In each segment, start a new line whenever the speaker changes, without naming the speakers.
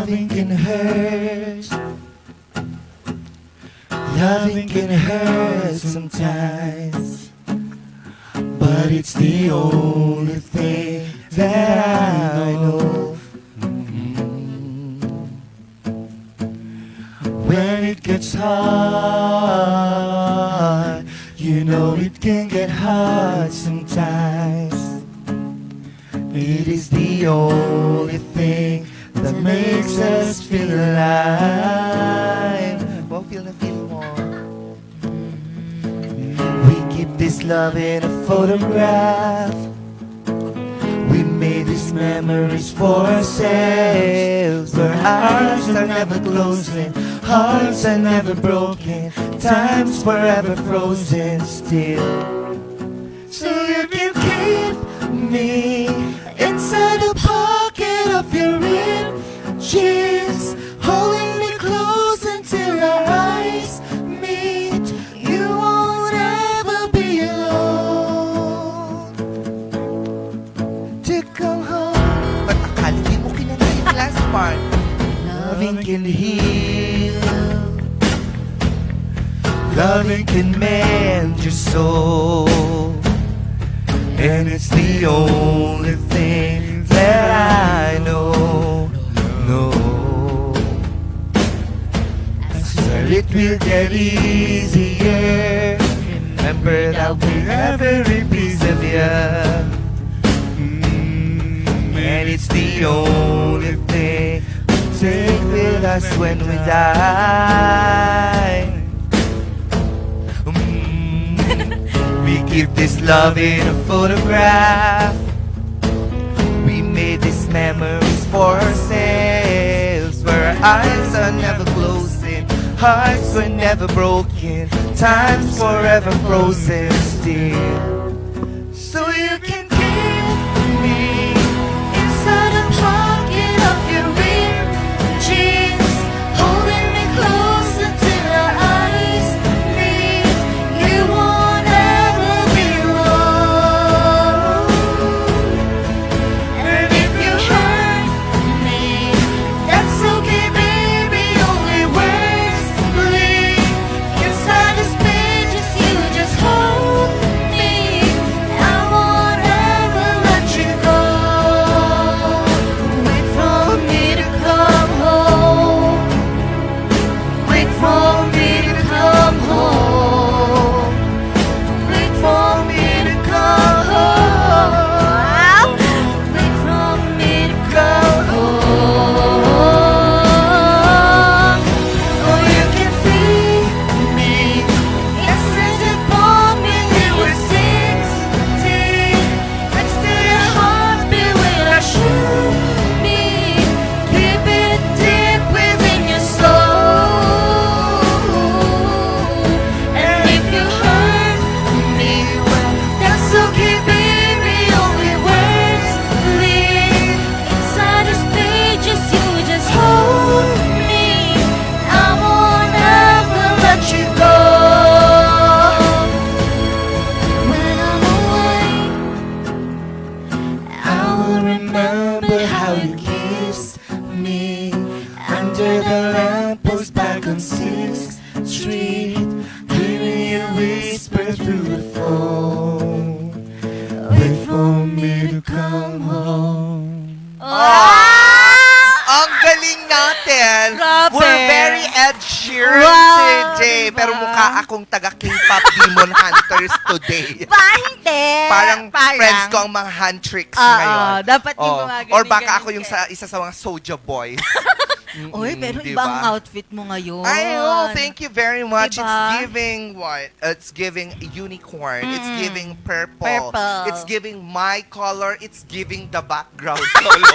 Loving can hurt. Loving can hurt sometimes, but it's the only thing that I know. When it gets hard, you know it can get hard sometimes. It is the only thing that makes us feel alive. Well, feel more. We keep this love in a photograph. We made these memories for ourselves, where eyes are never closing, hearts are never broken, time's forever frozen still. So you can keep me inside the pocket of your ripped jeans, holding me close until our eyes meet. You won't ever be alone to come home.
Ba't akala di mo kinanta yung last part?
Loving can heal. Loving can mend your soul. And it's the only thing that I know. No. So it will get easier. Remember that we have every piece of you. And it's the only thing we take with us when we die. We keep this love in a photograph. We made these memories for ourselves, where our eyes are never closing, hearts were never broken, time's forever frozen still. So you can keep me inside the pocket of your ripped jeans, holding me close until our eyes meet. You won't ever be alone. And if you hurt me, that's okay, baby. Only words bleed inside this pages. You just hold me. I won't ever let you go. Wait for me to come home. Wait for me to come home. Wait for me to come home. Wait for me to come home. Oh, you can feel me. Yes, as it bombed when you were 16. Next to your heartbeat when I shoot me. Keep it deep within your soul. And if you hurt me, well, that's okay, baby. Only words bleed inside these pages. You just hold me. I won't ever let you go. When I'm away, I will remember how you kissed me under the lamppost back on 6th Street, hearing you whisper through the phone. Wait for me to come home.
Ang galing natin!
Grabe.
We're very Ed Sheeran
Wow,
today.
diba?
Pero mukha akong taga K-pop Demon Hunters today.
Ba, hindi.
Parang friends ko ang mga hand tricks
Oo,
ngayon.
dapat yung
Oh.
mga
Or
ganun,
baka
ganun
ako yung
ka.
isa sa mga Soulja Boys.
Uy, pero
Diba?
ibang outfit mo ngayon.
I know, thank you very much.
Diba?
It's giving what? It's giving unicorn. It's giving purple.
Purple.
It's giving my color. It's giving the background color.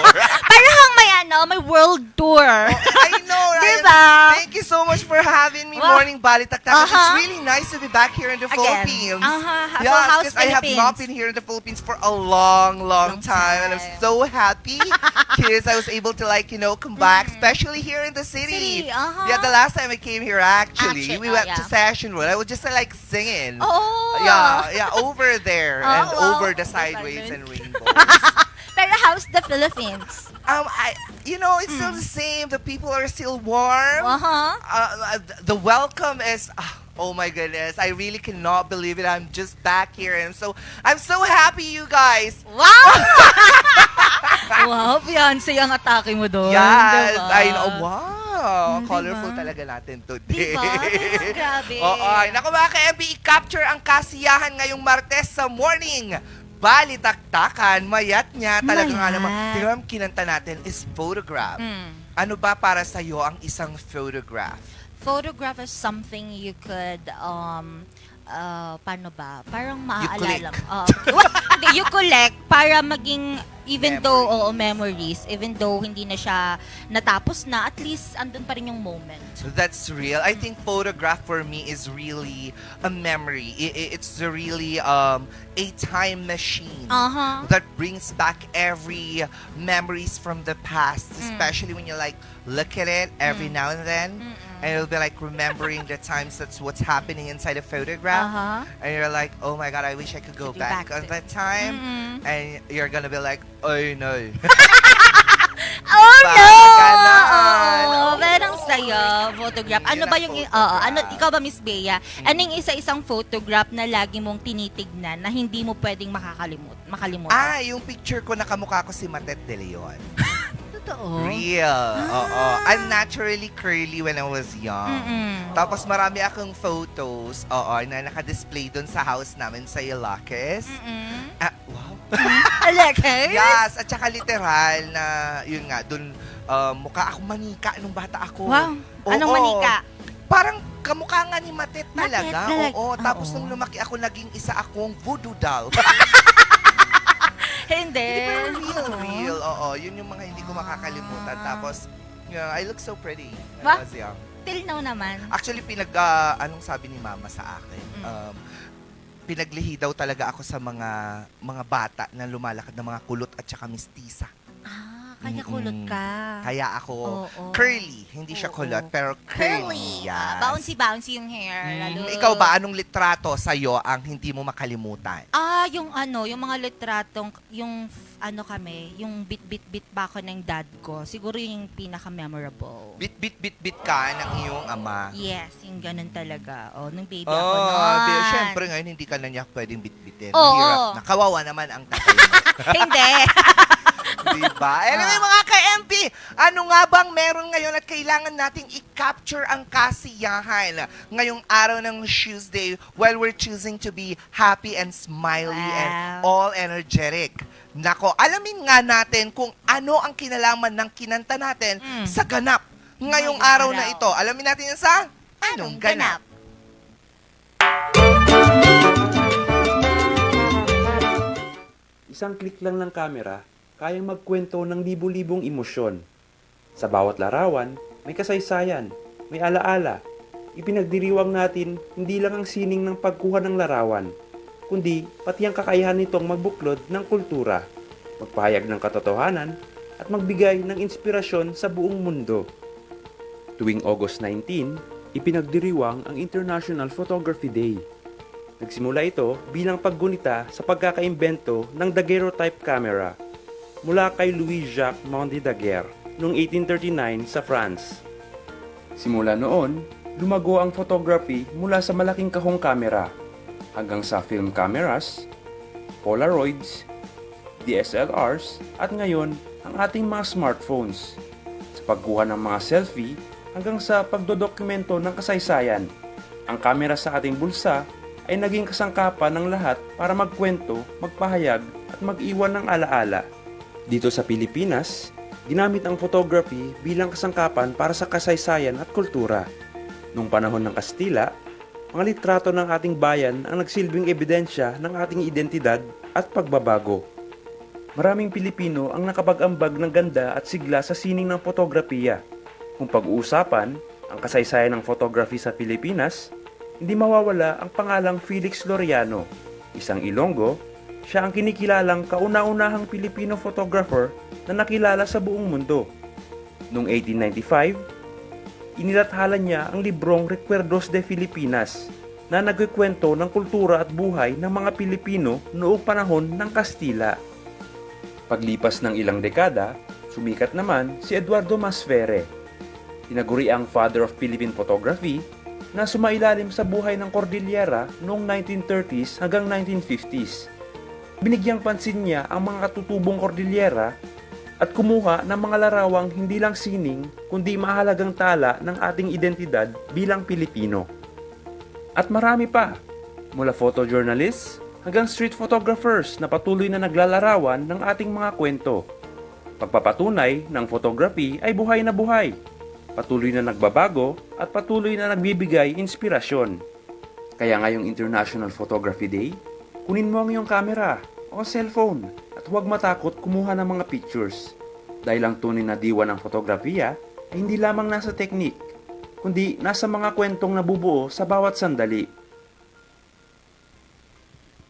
Parang may world tour.
I know, right?
Diba?
Thank you so much for having me,
Wow.
Morning Balitaktakan.
Uh-huh.
It's really nice to be back here in the
Again.
Philippines.
So
Yeah,
how's
because I have not
Philippines?
been here in the Philippines for a long time. And I'm
time.
so happy because I was able to come back, especially here in the city.
Uh-huh.
Yeah, the last time I came here, actually,
Actually,
we went to
yeah.
Session Road. I was just singing.
Oh.
Yeah, over there and
wow.
over the
The
sideways
silent.
and rainbows.
Pero how's the Philippines?
It's still the same. The people are still warm. The welcome is, oh my goodness, I really cannot believe it. I'm just back here, and I'm so happy, you guys.
Wow! Wow, Beyonce ang atake mo doon.
Yes,
diba?
I know. Wow,
Diba?
colorful talaga natin today.
Diba? Pero grabe.
Oo, naku mga ka-MB, i-capture ang kasiyahan ngayong Martes sa morning. Balitaktakan, mayat niya. Talaga nga
Mayat.
naman. Tingnan mo, kinanta natin is photograph. Ano ba para sa'yo ang isang photograph?
Photograph is something you could, paano ba? Parang maaalala. Hindi, you collect para maging, even though, memories, even though hindi na siya natapos na, at least andun pa rin yung moment.
That's real. I think photograph for me is really a memory. It's really a time machine that brings back every memories from the past, especially when you look at it every now and then. And it'll be like remembering the times that's what's happening inside a photograph. And you're like, oh my God, I wish I could go back on that time. And you're gonna be like, oh no.
Oh no!
Ganon.
Pero ang saya, photograph. Ano
Yun
ba
ang
yung,
photograph.
ikaw ba, Miss Bea? Anong isa-isang photograph na lagi mong tinitignan na hindi mo pwedeng makalimutan?
Yung picture ko nakamukha ko si Matet De Leon.
Totoo.
Real. Oo. I'm naturally curly when I was young. Tapos marami akong photos, na naka-display doon sa house namin sa Ilocos. Wow.
Okay.
Yes, at saka literal na, yun nga, doon mukha akong manika nung bata ako.
Wow. Anong
Oo.
manika?
Parang kamukha nga ni Matet talaga.
Matet,
Oo. Tapos
oo.
nung lumaki ako, naging isa akong voodoo doll.
Hindi.
Pero real. Oo. Yun yung mga hindi ko makakalimutan. Tapos, I look so pretty when
Ba?
I was young.
Till now naman.
Actually, anong sabi ni Mama sa akin? Pinaglihi daw talaga ako sa mga bata na lumalakad ng mga kulot at saka mistisa.
Kaya kulot ka.
Kaya ako
Oo.
curly. Hindi siya
Oo.
kulot, pero curly. Yes.
Bouncy yung hair. Lalo.
Ikaw ba, anong litrato sa'yo ang hindi mo makalimutan?
Yung mga litratong, yung yung bit ba ako ng dad ko. Siguro yung pinaka-memorable.
Bit ka ng iyong ama.
Yes, yung ganun talaga. Nung baby ako noon.
Siyempre ngayon, hindi ka na niya pwedeng bitbitin.
Oo.
Hirap na. Kawawa naman ang tatay mo.
Hindi.
Diba? Anyway, mga ka-MP, ano nga bang meron ngayon at kailangan nating i-capture ang kasiyahan ngayong araw ng Tuesday while we're choosing to be happy and smiley and all energetic? Nako, alamin nga natin kung ano ang kinalaman ng kinanta natin sa ganap ngayong araw na ito. Alamin natin yan sa Anong Ganap?
Isang click lang ng kamera, kayang magkwento ng libu-libong emosyon. Sa bawat larawan, may kasaysayan, may alaala. Ipinagdiriwang natin hindi lang ang sining ng pagkuha ng larawan, kundi pati ang kakayahan nitong magbuklod ng kultura, magpahayag ng katotohanan, at magbigay ng inspirasyon sa buong mundo. Tuwing August 19, ipinagdiriwang ang International Photography Day. Nagsimula ito bilang paggunita sa pagkakaimbento ng daguerreotype camera mula kay Louis-Jacques Monde Daguerre noong 1839 sa France. Simula noon, lumago ang photography mula sa malaking kahong kamera hanggang sa film cameras, Polaroids, DSLRs at ngayon ang ating mga smartphones. Sa pagkuha ng mga selfie hanggang sa pagdodokumento ng kasaysayan, ang kamera sa ating bulsa ay naging kasangkapan ng lahat para magkwento, magpahayag at mag-iwan ng alaala. Dito sa Pilipinas, ginamit ang photography bilang kasangkapan para sa kasaysayan at kultura. Noong panahon ng Kastila, mga litrato ng ating bayan ang nagsilbing ebidensya ng ating identidad at pagbabago. Maraming Pilipino ang nakapag-ambag ng ganda at sigla sa sining ng fotografiya. Kung pag-uusapan ang kasaysayan ng photography sa Pilipinas, hindi mawawala ang pangalang Felix Loriano, isang Ilonggo. Siya ang kinikilalang kauna-unahang Filipino photographer na nakilala sa buong mundo. Noong 1895, inilathala niya ang librong Recuerdos de Filipinas na nagkikwento ng kultura at buhay ng mga Pilipino noong panahon ng Kastila. Paglipas ng ilang dekada, sumikat naman si Eduardo Masfere. Tinaguri ang Father of Philippine Photography na sumailalim sa buhay ng Cordillera noong 1930s hanggang 1950s. Binigyang pansin niya ang mga katutubong Cordillera at kumuha ng mga larawang hindi lang sining kundi mahalagang tala ng ating identidad bilang Pilipino. At marami pa, mula photojournalists hanggang street photographers na patuloy na naglalarawan ng ating mga kwento. Pagpapatunay ng photography ay buhay na buhay, patuloy na nagbabago at patuloy na nagbibigay inspirasyon. Kaya ngayong International Photography Day, kunin mo ang iyong camera o cellphone at huwag matakot kumuha ng mga pictures. Dahil ang tunay na diwa ng fotografiya ay hindi lamang nasa teknik, kundi nasa mga kwentong nabubuo sa bawat sandali.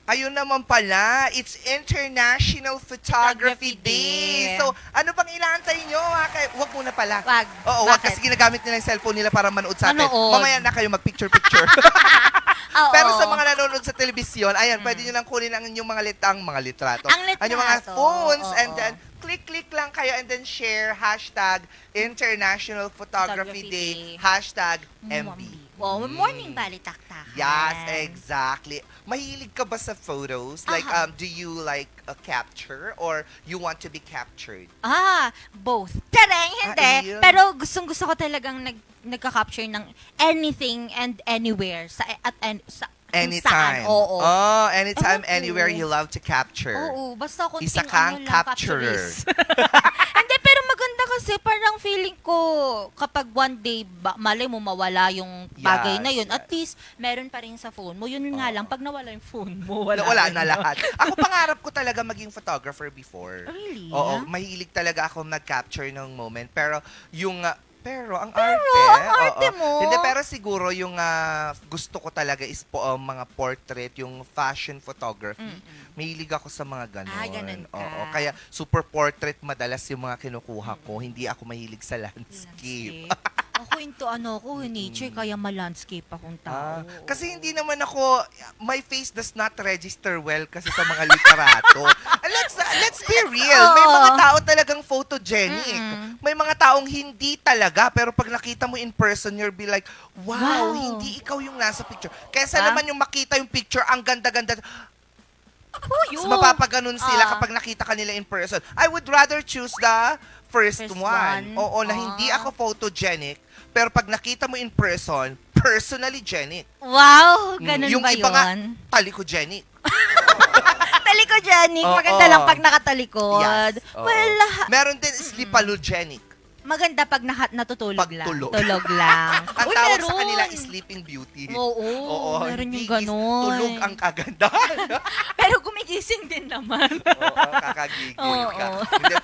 Ayun naman pala, it's International Photography
Photography
Day.
Day.
So, ano pang inaantay nyo? Huwag muna pala.
Wag.
Oo, wag
Bakit?
kasi ginagamit nila yung cellphone nila para manood sa atin.
Manood.
Mamaya na kayo mag-picture-picture.
Oo.
Pero sa mga nanonood sa telebisyon, ayan, pwede nyo lang kunin ang inyong mga litrato.
Ang litrato.
Ang mga phones,
Oo.
and then click lang kayo and then share hashtag International Photography
Photography
Day,
Day.
hashtag MB.
Oh, morning balitaktakan.
Yes, exactly. Mahilig ka ba sa photos? Like, do you like capture or you want to be captured?
Both. Tereng, hindi.
yun.
Pero gustong-gusto ko talagang nagka-capture ng anything and anywhere sa kung
Anytime.
saan. Oo.
Oh, anytime,
Ewan ko.
anywhere you love to capture.
Oo, basta kunting
Isa kang
lang,
capturer.
capturist. Hindi, pero maganda kasi parang feeling ko kapag one day, malay mo mawala yung bagay na yun,
Yes,
at least meron pa rin sa phone mo. Yun nga lang, pag nawala yung phone mo, wala
Na lahat. Ako pangarap ko talaga maging photographer before.
Really?
Oo, mahilig talaga ako mag-capture ng moment. Pero yung ang
arte
oo.
mo.
Hindi, pero siguro yung gusto ko talaga is mga portrait, yung fashion photography. Mahilig ako sa mga ganon.
Ganun ka.
Oo, kaya super portrait madalas yung mga kinukuha ko. Hindi ako mahilig sa landscape.
Ako into nature, kaya ma-landscape akong tao.
Kasi hindi naman ako, my face does not register well kasi sa mga litrato. Let's be real. May mga tao talagang photogenic. May mga taong hindi talaga, pero pag nakita mo in person, you'll be like, wow, hindi ikaw yung nasa picture. Kesa naman yung makita yung picture, ang ganda-ganda.
Yun.
Mapapaganon sila kapag nakita ka nila in person. I would rather choose the first
First
one.
one.
Oo, na hindi ako photogenic, pero pag nakita mo in person, personally genic.
Wow, ganun
Yung
ba
iba nga,
yun?
talikogenic.
Talikogenic,
Oo.
maganda lang pag nakatalikod.
Yes. Oo.
Well,
Meron din sleepalogenic.
maganda pag natutulog lang.
Pagtulog.
Tulog lang.
Ang
Uy,
tawag
meron.
sa kanila is sleeping beauty.
Oo, meron
hindi
yung ganun.
Tulog ang kagandahan.
Pero gumigising din naman.
Oo, kakagigil
Oo.
ka. Hindi,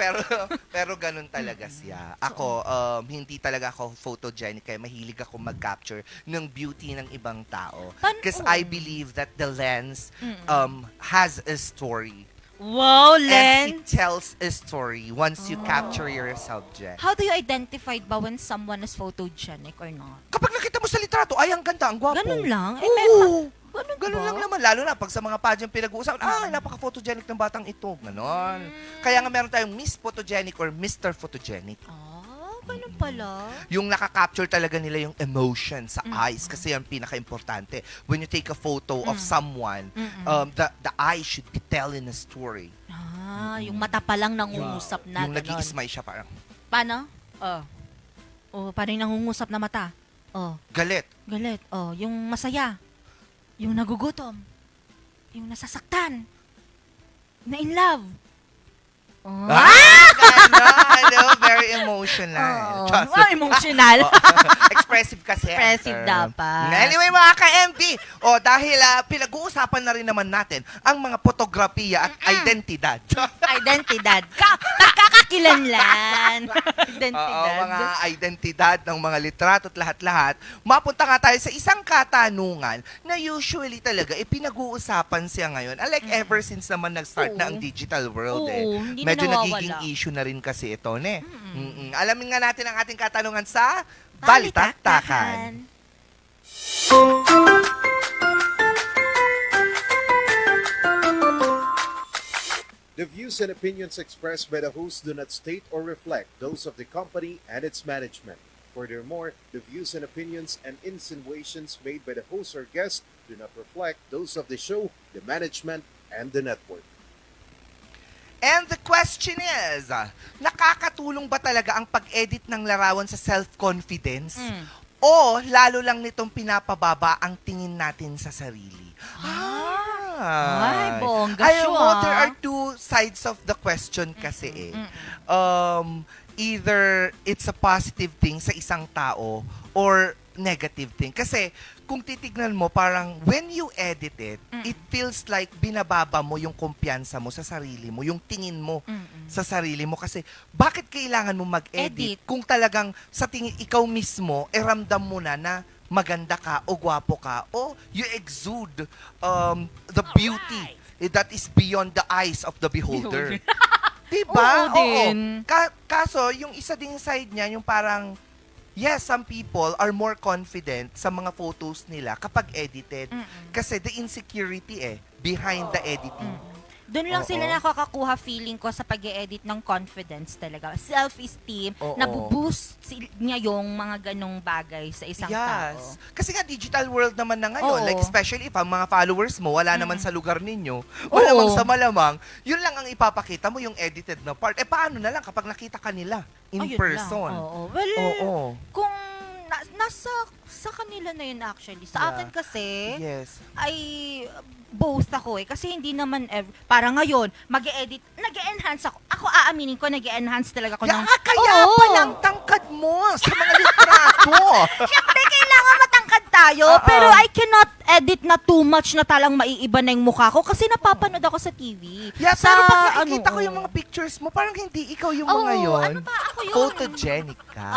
pero ganun talaga siya. Ako, hindi talaga ako photogenic kaya mahilig ako mag-capture ng beauty ng ibang tao. Because I believe that the lens has a story.
Wow,
And
Len.
it tells a story once you capture your subject.
How do you identify ba when someone is photogenic or not?
Kapag nakita mo sa litrato, ay, ang ganda, ang gwapo.
Ganun lang?
Oo.
Ganun
Lang naman, lalo na pag sa mga pageant pinag-uusapan, napaka-photogenic ng batang ito. Ganon. Kaya nga meron tayong Miss Photogenic or Mr. Photogenic.
Ganun pala.
Yung nakaka-capture talaga nila yung emotion sa eyes kasi yan pinaka-importante. When you take a photo of someone, the eyes should be telling a story.
Yung mata pa lang nangungusap na.
Yung
ganon.
nag-i-smile siya parang,
Paano? Parang nangungusap na mata.
galit.
Galit. Yung masaya. Yung nagugutom. Yung nasasaktan. Na in love.
Ganon. Very emotional. Just-
Emotional.
Expressive kasi.
Expressive dapat.
Anyway mga ka-MB, dahil pinag-uusapan na rin naman natin ang mga fotografiya at identidad.
Identidad. Pagkakakilanlan. Identidad.
Mga identidad ng mga litrato at lahat-lahat. Mapunta nga tayo sa isang katanungan na usually talaga pinag-uusapan siya ngayon. Like ever since naman nag-start na ang digital world
Hindi na
medyo
nawawala.
nagiging issue na rin kasi ito, ne? Alamin nga natin ang ating katanungan sa Balitaktakan.
The views and opinions expressed by the host do not state or reflect those of the company and its management. Furthermore, the views and opinions and insinuations made by the host or guest do not reflect those of the show, the management, and the network.
And the question is, nakakatulong ba talaga ang pag-edit ng larawan sa self-confidence? O lalo lang nitong pinapababa ang tingin natin sa sarili?
Ay, bongga
Alam mo,
siya.
there are two sides of the question kasi eh. Either it's a positive thing sa isang tao or negative thing. Kasi kung titignan mo, parang when you edit it, it feels like binababa mo yung kumpiyansa mo sa sarili mo, yung tingin mo sa sarili mo. Kasi bakit kailangan mo mag-edit
Edit.
kung talagang sa tingin ikaw mismo, ramdam mo na maganda ka o gwapo ka o you exude the beauty that is beyond the eyes of the beholder. Diba?
Oo din.
Kaso, yung isa ding side niya, yung parang, yes, some people are more confident sa mga photos nila kapag edited. Kasi the insecurity behind the editing.
Doon lang sila
Oo.
nakakakuha feeling ko sa pag-edit ng confidence talaga. Self-esteem,
Oo.
nabuboost niya yung mga ganong bagay sa isang tao.
Kasi nga digital world naman na ngayon,
Oo.
like especially if ang mga followers mo wala naman sa lugar ninyo, malamang sa malamang, yun lang ang ipapakita mo yung edited na part. Eh paano na lang kapag nakita ka nila in
Ayun
person?
lang. Oo. Well,
Oo.
kung nasa sa kanila na yun actually. Sa
Yeah.
akin kasi,
Yes.
ay both ako kasi hindi naman parang ngayon, nag-e-enhance ako. Ako aaminin ko, nag-e-enhance talaga ako ng...
Kaya
Oo.
pala ang tangkad mo sa mga litrato.
Siyempre, kailangan matangkad tayo, pero I cannot edit na too much na talang maiiba na yung mukha ko kasi napapanood ako sa TV.
Yeah,
Sa,
pero pag nakikita ko
oo.
yung mga pictures mo, parang hindi ikaw yung
Oo,
mga yun.
ano ba? Ako yun.
Photogenic ka.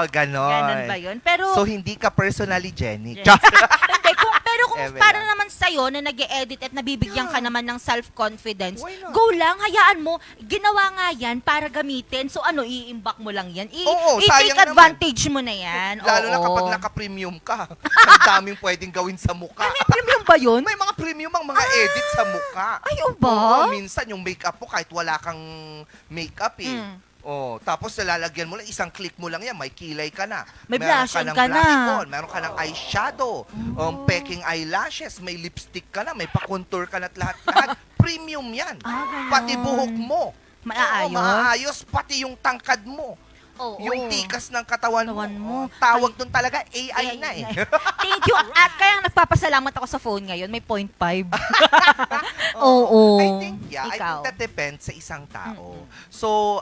Ganon
Ganon.
ba yun? Pero,
So, hindi ka personally genic.
hindi, pero kung
Eme
para
lang.
naman sa'yo na nag-e-edit at nabibigyan ka naman ng self-confidence,
Why not?
go lang, hayaan mo. Ginawa nga yan para gamitin. So ano, i-imbak mo lang yan.
Oo,
I-take
sayang
advantage mo na yan.
Lalo na
Oo.
kapag naka-premium ka. Ang daming pwedeng gawin sa mukha.
May premium ba yun?
May mga premium ang mga edit sa mukha.
Ay, o ba?
Oo, minsan yung makeup mo kahit wala kang makeup Oh, tapos lalagyan mo lang, isang click mo lang yan, may kilay ka na.
May
Meron
blush on
ng
ka na.
blush on, meron ka ng eyeshadow, peking eyelashes, may lipstick ka na, may pa-contour ka na at lahat-lahat. Premium yan.
Ganon.
Pati buhok mo.
Maayos?
Oo, maayos. Pati yung tangkad mo.
Oo.
Yung tikas ng katawan
Katawan mo.
Tawag doon talaga AI na eh.
Thank you. At kaya nagpapasalamat ako sa phone ngayon. May 0.5. Oo.
I think, I think
Ikaw.
that depends sa isang tao. So,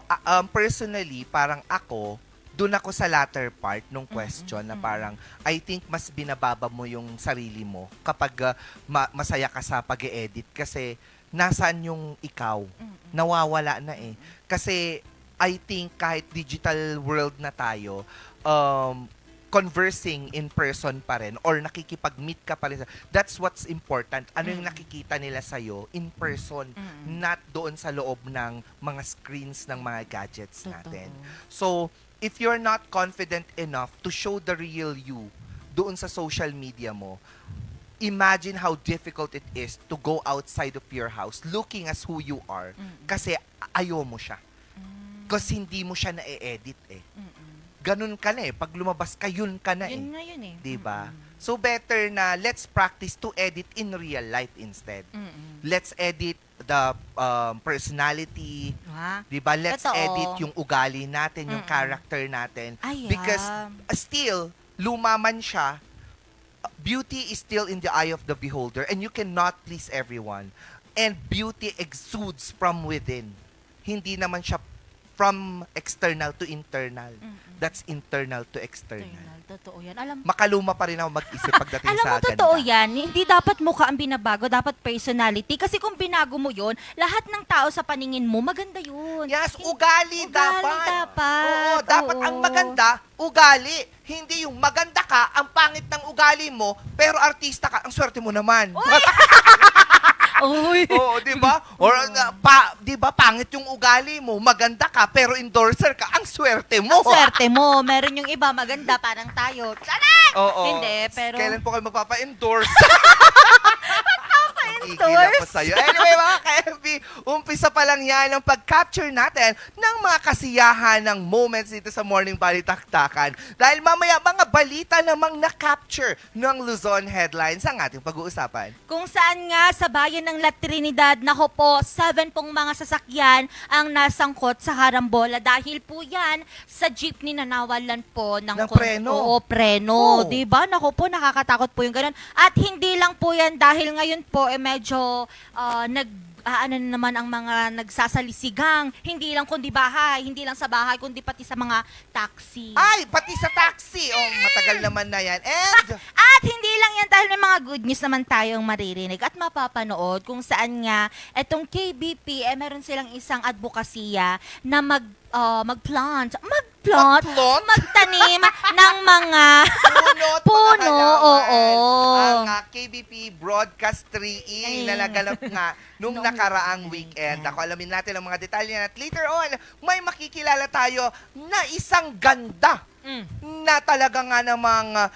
personally, parang ako, doon ako sa latter part nung question na parang, I think mas binababa mo yung sarili mo kapag masaya ka sa pag-e-edit kasi nasaan yung ikaw? Nawawala na eh. Kasi, I think kahit digital world na tayo, conversing in person pa rin or nakikipag-meet ka pa rin. That's what's important. Ano yung nakikita nila sa'yo in person, not doon sa loob ng mga screens ng mga gadgets natin. So, if you're not confident enough to show the real you doon sa social media mo, imagine how difficult it is to go outside of your house looking as who you are kasi ayaw mo siya. Kasi hindi mo siya na-edit eh. Ganun ka na eh. Pag lumabas ka, yun ka na eh.
Yun nga yun eh.
Diba? So better na let's practice to edit in real life instead. Let's edit the personality. Diba? Let's
Totoo.
edit yung ugali natin, yung character natin.
Ay,
Because still, lumaman siya, beauty is still in the eye of the beholder and you cannot please everyone. And beauty exudes from within. Hindi naman siya from external to internal. That's internal to external.
Totoo yan. Alam
Makaluma pa rin ako mag-isip pagdating
Alam
sa
mo,
ganda.
totoo yan. Hindi dapat mukha ang binabago, dapat personality. Kasi kung binago mo yon, lahat ng tao sa paningin mo, maganda yun.
Yes, ugali dapat. Oo, dapat
Oo.
ang maganda, ugali. Hindi yung maganda ka, ang pangit ng ugali mo, pero artista ka, ang swerte mo naman.
Uy.
Oo, di ba? Or, di ba, pangit yung ugali mo, maganda ka, pero endorser ka, ang swerte mo.
Ang swerte mo. Meron yung iba maganda, parang tayo. Charay!
Oo.
Hindi, pero...
Kailan po kayo magpapa-endorse?
Endorse?
Igil ako sa'yo. Anyway, mga ka-FB, Umpisa pa lang yan ang pag-capture natin ng mga kasiyahan ng moments dito sa Morning Balitaktakan. Dahil mamaya mga balita namang na-capture ng Luzon Headlines ang ating pag-uusapan.
Kung saan nga sa bayan ng La Trinidad, nako po, 7 pong mga sasakyan ang nasangkot sa harambola. Dahil po yan sa jeepney na nawalan po ng
preno.
Oo, preno.
Oh.
Diba? Nako po, nakakatakot po yung ganun. At hindi lang po yan dahil ngayon po medyo ano na naman ang mga nagsasalisigang, hindi lang kundi bahay, hindi lang sa bahay, kundi pati sa mga taxi.
Ay, pati sa taxi. Oh, matagal naman na yan. And
At hindi lang yan dahil may mga good news naman tayong maririnig at mapapanood kung saan nga etong KBP, meron silang isang advokasya na magplant,
Magplot?
magtanim ng mga
puno at
puno,
mga halaman.
oo.
Ang KBP Broadcast 3E na naganap nga nung nakaraang weekend. Ako, alamin natin ang mga detalye at later on, may makikilala tayo na isang ganda na talaga nga namang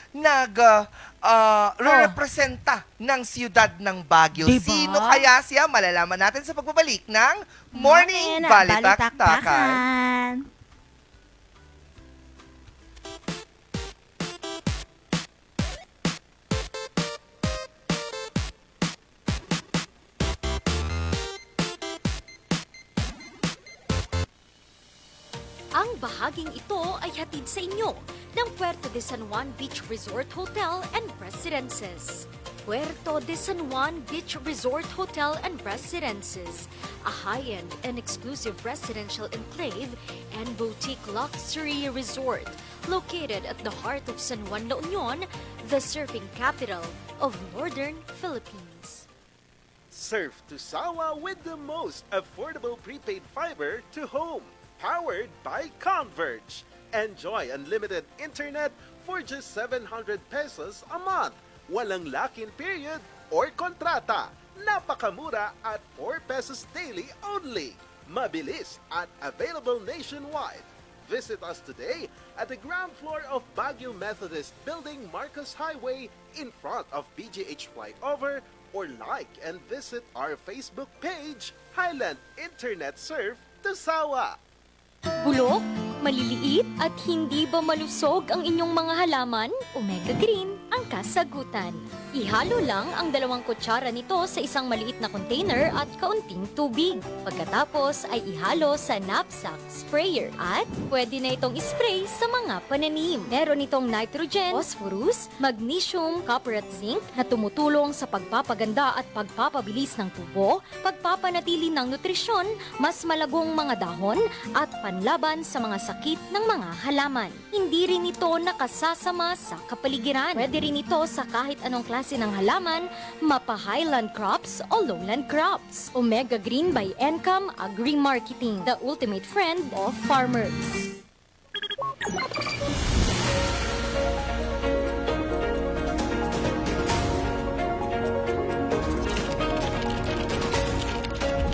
representa ng siyudad ng Baguio.
Diba?
Sino kaya siya? Malalaman natin sa pagbabalik ng Morning Balitaktakan.
Ang bahaging ito ay hatid sa inyo ng Puerto de San Juan Beach Resort Hotel and Residences. Puerto de San Juan Beach Resort Hotel and Residences, a high-end and exclusive residential enclave and boutique luxury resort located at the heart of San Juan, La Union, the surfing capital of Northern Philippines.
Surf to Sawa with the most affordable prepaid fiber to home. Powered by Converge. Enjoy unlimited internet for just 700 pesos a month. Walang lock-in period or kontrata. Napakamura at 4 pesos daily only. Mabilis at available nationwide. Visit us today at the ground floor of Baguio Methodist Building, Marcos Highway, in front of BGH Flyover, or like and visit our Facebook page, Highland Internet Surf to Sawa.
Bulok, maliliit at hindi ba malusog ang inyong mga halaman? Omega Green ang kasagutan. Ihalo lang ang 2 kutsara nito sa isang maliit na container at kaunting tubig. Pagkatapos ay ihalo sa knapsack sprayer at pwede na itong ispray sa mga pananim. Meron itong nitrogen, phosphorus, magnesium, copper at zinc na tumutulong sa pagpapaganda at pagpapabilis ng tubo, pagpapanatili ng nutrisyon, mas malagong mga dahon at panlaban sa mga sakit ng mga halaman. Hindi rin ito nakasasama sa kapaligiran. Pwede rin ito sa kahit anong klase ng halaman, mapa highland crops o lowland crops. Omega Green by Encam Agri-Marketing, the ultimate friend of farmers.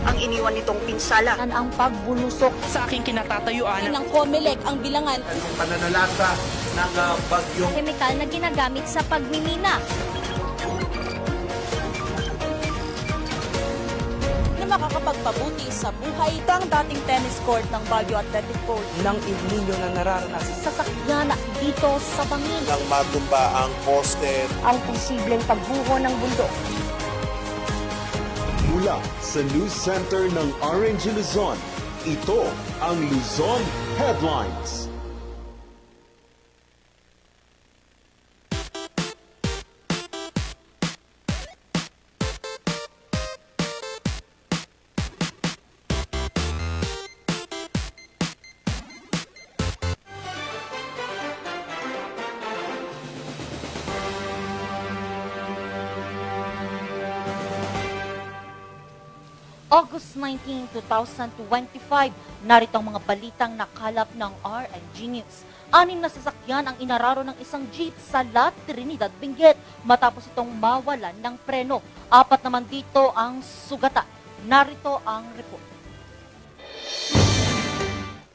Ang iniwan nitong pinsala.
Ang pagbulusok
sa aking kinatatayuan
ng COMELEC ang bilangan
Anong pananalasa ng bagyong
Chemical na ginagamit sa pagmimina.
na makakapagpabuti sa buhay ng dating tennis court ng Baguio Athletic Court.
ng El Nino na nararanasan.
Sasakyan dito sa bangin
Nang matumba ang poste
ang posibleng pagbuho ng bundok.
mula sa News Center ng RNG Luzon, ito ang Luzon Headlines.
August 19, 2025, narito ang mga balitang nakalap ng RNG News. 6 na sasakyan ang inararo ng isang jeep sa La Trinidad, Benguet matapos itong mawalan ng preno. 4 naman dito ang sugatan. Narito ang report.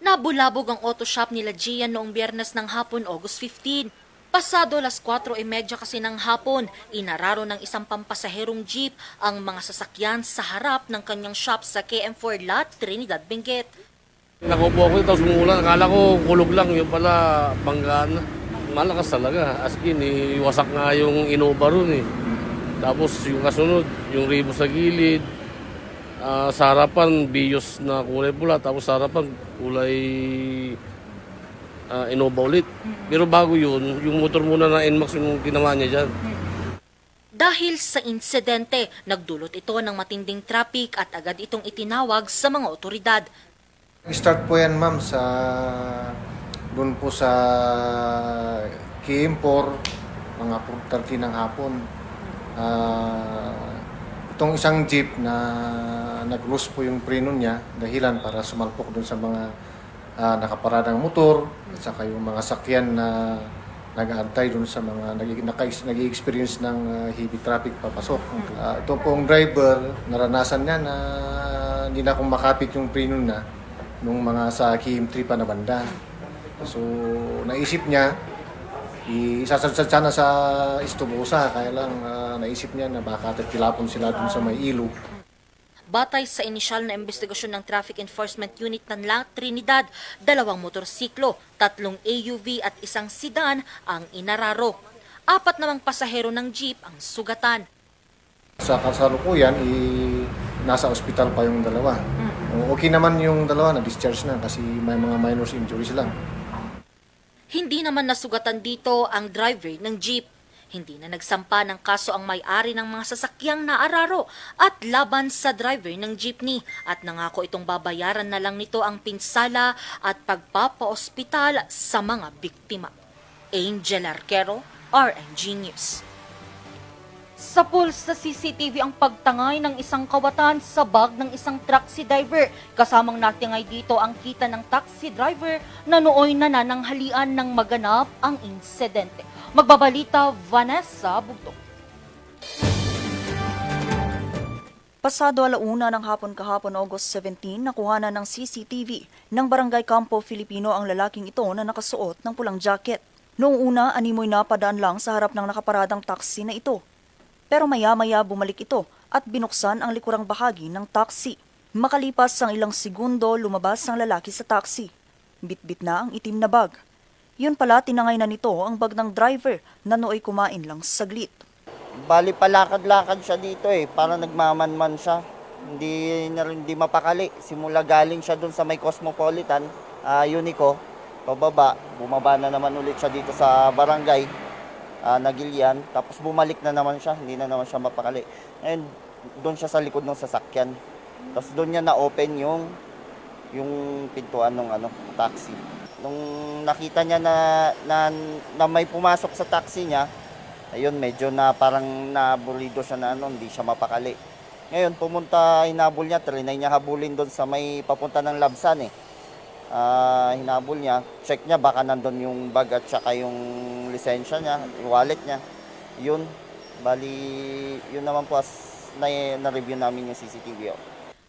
Nabulabog ang auto shop nila Gian noong Biyernes ng hapon, August 15.
Pasado alas 4:30 kasi ng hapon, inararo ng isang pampasaherong jeep ang mga sasakyan sa harap ng kanyang shop sa KM4 Lot, Trinidad, Benguet.
Nakupo ako tapos umulan. Akala ko kulog lang, yung pala banggaan. Malakas talaga. As in, iwasak nga yung Innova ron eh. Tapos yung kasunod, yung ribo sa gilid. Sa harapan, Vios na kulay pula. Tapos sa harapan, kulay Innova ulit. Pero bago yun, yung motor muna na NMAX yung ginawa niya dyan.
Dahil sa insidente, nagdulot ito ng matinding traffic at agad itong itinawag sa mga otoridad.
Start po yan ma'am sa doon po sa KM4 mga 4:30 ng hapon. Itong isang jeep na nag-loose po yung preno niya dahilan para sumalpok doon sa mga nakaparadang motor at saka yung mga sakyan na nag-aantay doon sa mga nag-i-experience ng heavy traffic papasok. Ito pong driver, naranasan niya na hindi na kumakapit yung preno na nung mga sa KM3 pa na banda. So, naisip niya, isasadsadya na sa Istobosa, kaya lang naisip niya na baka tilapon sila dun sa may ilog.
Batay sa inisyal na investigasyon ng Traffic Enforcement Unit ng La Trinidad, 2 motorsiklo, 3 AUV at 1 sedan ang inararo. 4 namang pasahero ng jeep ang sugatan.
Sa kasalukuyan, nasa ospital pa yung dalawa. Okay naman yung dalawa, na-discharge na kasi may mga minor injuries lang.
Hindi naman nasugatan dito ang driver ng jeep. Hindi na nagsampa ng kaso ang may-ari ng mga sasakyang naararo at laban sa driver ng jeepney at nangako itong babayaran na lang nito ang pinsala at pagpapa-ospital sa mga biktima. Angel Arquero, RNG News. Sa pool sa CCTV ang pagtangay ng isang kawatan sa bag ng isang taxi driver. Kasamang natingay dito ang kita ng taxi driver na nooy nanananghalian ng maganap ang insidente. Magbabalita, Vanessa Bugtong.
Pasado 1:00 ng hapon kahapon August 17, nakuhanan ng CCTV ng Barangay Campo Filipino ang lalaking ito na nakasuot ng pulang jacket. Noong una, animoy napadaan lang sa harap ng nakaparadang taxi na ito. Pero maya-maya bumalik ito at binuksan ang likurang bahagi ng taxi. Makalipas ang ilang segundo, lumabas ang lalaki sa taxi. Bitbit na ang itim na bag. Yun pala, tinangay na nito ang bag ng driver na nooy kumain lang saglit.
Bali palakad-lakad siya dito para nagmamanman siya. Hindi mapakali. Simula galing siya doon sa may Cosmopolitan, Unico, pababa, bumaba na naman ulit siya dito sa barangay, Nagilian, tapos bumalik na naman siya, hindi na naman siya mapakali. And doon siya sa likod ng sasakyan. Tapos doon niya na-open yung pintuan ng taxi. Nung nakita niya na may pumasok sa taxi niya, ayun, medyo na parang naburido siya na hindi siya mapakali. Ngayon, hinabol niya, trinay niya habulin doon sa may papunta ng Labsan hinabol niya, check niya baka nandun yung bag at saka yung lisensya niya, yung wallet niya. Yun, bali, yun naman po na-review namin yung CCTV.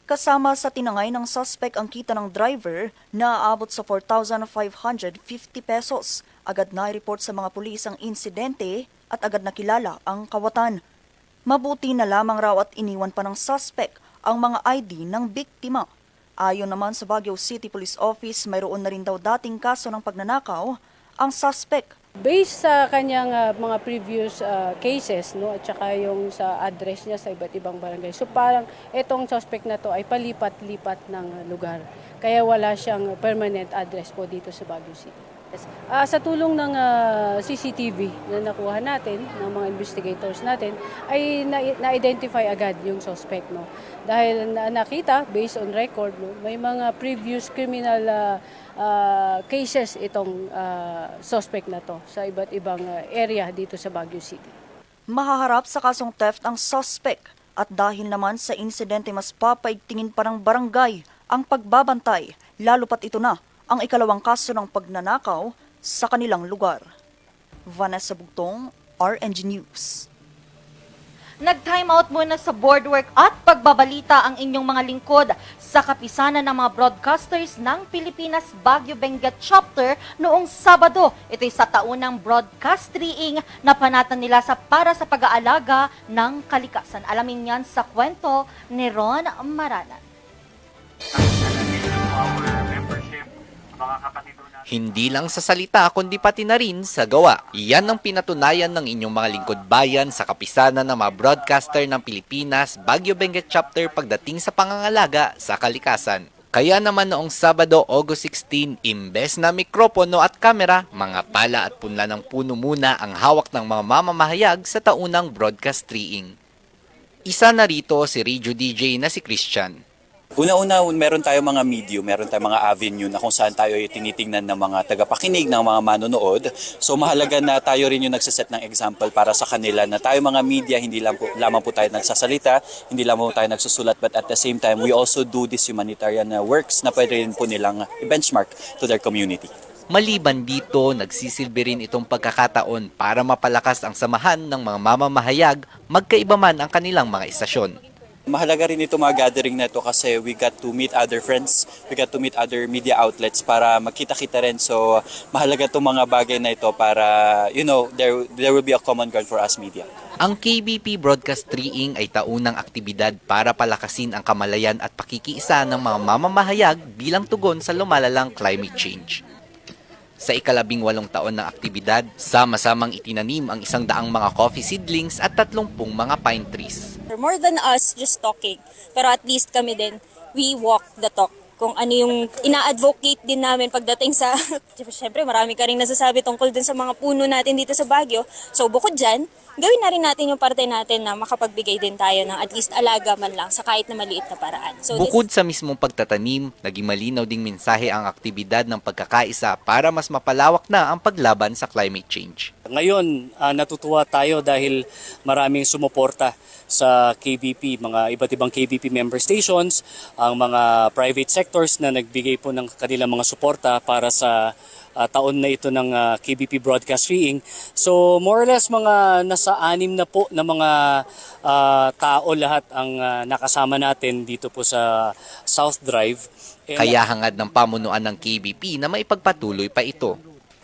Kasama sa tinangay ng suspect ang kita ng driver na aabot sa 4,550 pesos. Agad na i-report sa mga pulis ang insidente at agad nakilala ang kawatan. Mabuti na lamang raw at iniwan pa ng suspect ang mga ID ng biktima. Ayon naman sa Baguio City Police Office, mayroon na rin daw dating kaso ng pagnanakaw ang suspect.
Based sa kanyang mga previous cases, at saka yung sa address niya sa iba't ibang barangay. So parang itong suspect na to ay palipat-lipat ng lugar. Kaya wala siyang permanent address po dito sa Baguio City. Sa tulong ng CCTV na nakuha natin, ng mga investigators natin, ay na-identify agad yung suspect. Dahil nakita, based on record, may mga previous criminal cases itong suspect na to sa iba't ibang area dito sa Baguio City.
Mahaharap sa kasong theft ang suspect at dahil naman sa insidente mas papaigtingin pa ng barangay ang pagbabantay, lalo pat ito na ang ikalawang kaso ng pagnanakaw sa kanilang lugar. Vanessa Bugtong, RNG News.
Nag-time out muna sa board work at pagbabalita ang inyong mga lingkod sa kapisanan ng mga broadcasters ng Pilipinas Baguio Benguet Chapter noong Sabado. Ito'y sa taunang broadcast reading na panatan nila para sa pag-aalaga ng kalikasan. Alamin yan sa kwento ni Ron Maranan.
Hindi lang sa salita kundi pati na rin sa gawa. Iyan ang pinatunayan ng inyong mga lingkod bayan sa kapisanan ng mga broadcaster ng Pilipinas Baguio Benguet Chapter pagdating sa pangangalaga sa kalikasan. Kaya naman noong Sabado, August 16, imbes na mikropono at kamera, mga pala at punla ng puno muna ang hawak ng mga mamamahayag sa taunang broadcast reading. Isa na rito si radio DJ na si Christian.
Una-una, meron tayong mga medium, meron tayong mga avenue na kung saan tayo ay tinitingnan ng mga tagapakinig, ng mga manonood. So mahalaga na tayo rin yung nagsaset ng example para sa kanila na tayo mga media, hindi lamang po tayo nagsasalita, hindi lamang po tayo nagsusulat, but at the same time, we also do this humanitarian works na pwede rin po nilang i-benchmark to their community.
Maliban dito, nagsisilbi rin itong pagkakataon para mapalakas ang samahan ng mga mamamahayag, magkaiba man ang kanilang mga istasyon.
Mahalaga rin ito mga gathering na ito kasi we got to meet other friends, we got to meet other media outlets para magkita-kita rin. So mahalaga itong mga bagay na ito para, there will be a common ground for us media.
Ang KBP Broadcast Reading ay taunang aktibidad para palakasin ang kamalayan at pakikiisa ng mga mamamahayag bilang tugon sa lumalalang climate change. Sa ika-18 taon ng aktibidad, sama-samang itinanim ang 100 mga coffee seedlings at 30 mga pine trees.
More than us just talking, pero at least kami din, we walk the talk. Kung ano yung ina-advocate din namin pagdating sa, syempre marami ka rin nasasabi tungkol din sa mga puno natin dito sa Baguio. So bukod dyan, gawin na rin natin yung parte natin na makapagbigay din tayo ng at least alaga man lang sa kahit na maliit na paraan. So,
bukod sa mismong pagtatanim, naging malinaw ding mensahe ang aktibidad ng pagkakaisa para mas mapalawak na ang paglaban sa climate change.
Ngayon, natutuwa tayo dahil maraming sumuporta sa KBP, mga iba't ibang KBP member stations, ang mga private sectors na nagbigay po ng kanilang mga suporta para sa taon na ito ng KBP Broadcast Reading. So more or less mga nasa 6 na po na mga tao lahat ang nakasama natin dito po sa South Drive.
Kaya hangad ng pamunuan ng KBP na maipagpatuloy pa ito.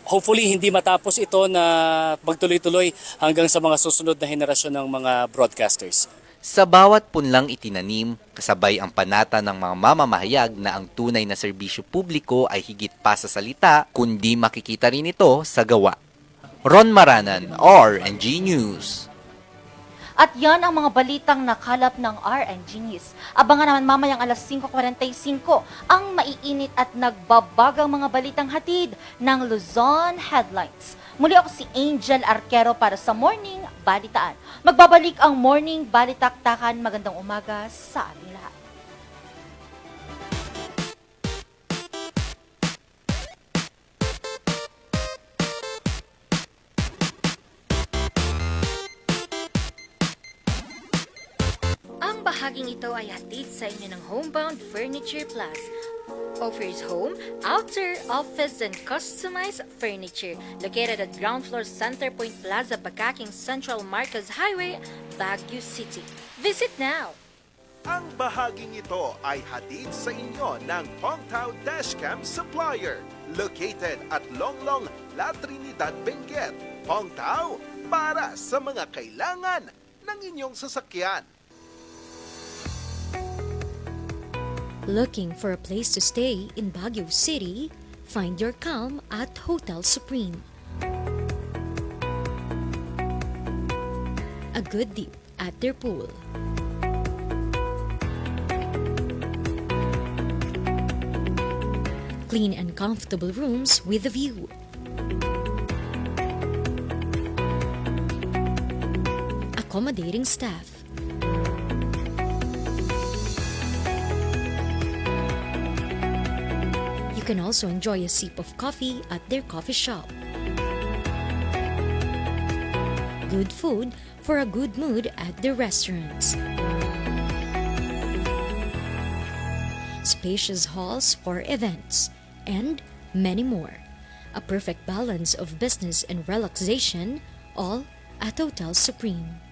Hopefully hindi matapos ito na magtuloy-tuloy hanggang sa mga susunod na henerasyon ng mga broadcasters.
Sa bawat punlang itinanim, kasabay ang panata ng mga mamamahayag na ang tunay na serbisyo publiko ay higit pa sa salita, kundi makikita rin ito sa gawa. Ron Maranan, RNG News.
At yan ang mga balitang nakalap ng RNG News. Abangan naman mamayang alas 5:45 ang maiinit at nagbabagang mga balitang hatid ng Luzon Headlines. Muli ako si Angel Arquero para sa Morning Balitaan. Magbabalik ang Morning Balitaktakan. Magandang umaga sa ating lahat.
Ang bahaging ito ay hatid sa inyo ng Homebound Furniture Plus. Offers home, outer, office, and customized furniture. Located at ground floor Centerpoint Plaza, Bakaking Central Marcos Highway, Baguio City. Visit now!
Ang bahaging ito ay hatid sa inyo ng Pongtao Dashcam Supplier. Located at Longlong, La Trinidad, Benguet. Pongtao, para sa mga kailangan ng inyong sasakyan.
Looking for a place to stay in Baguio City? Find your calm at Hotel Supreme. A good dip at their pool. Clean and comfortable rooms with a view. Accommodating staff. You can also enjoy a sip of coffee at their coffee shop. Good food for a good mood at their restaurants. Spacious halls for events, and many more. A perfect balance of business and relaxation, all at Hotel Supreme.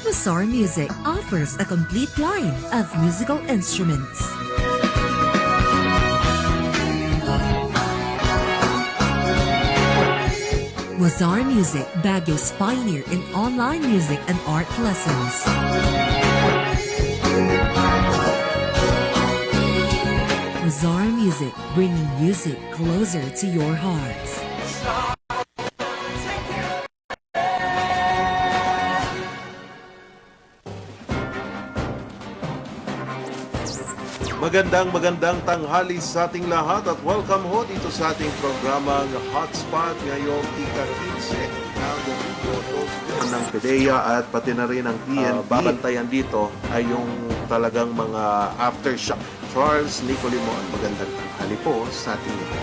Mazar Music offers a complete line of musical instruments. Mazar Music, Baguio's pioneer in online music and art lessons. Mazar Music, bringing music closer to your hearts.
Magandang tanghali sa ating lahat at welcome ho dito sa ating programang Hotspot ngayong ika-15 ng Domingo ng PDEA at pati na rin ang PNP. Babantayan dito ay yung talagang mga aftershock. Charles Nicolimon, magandang tanghali po sa ating ito.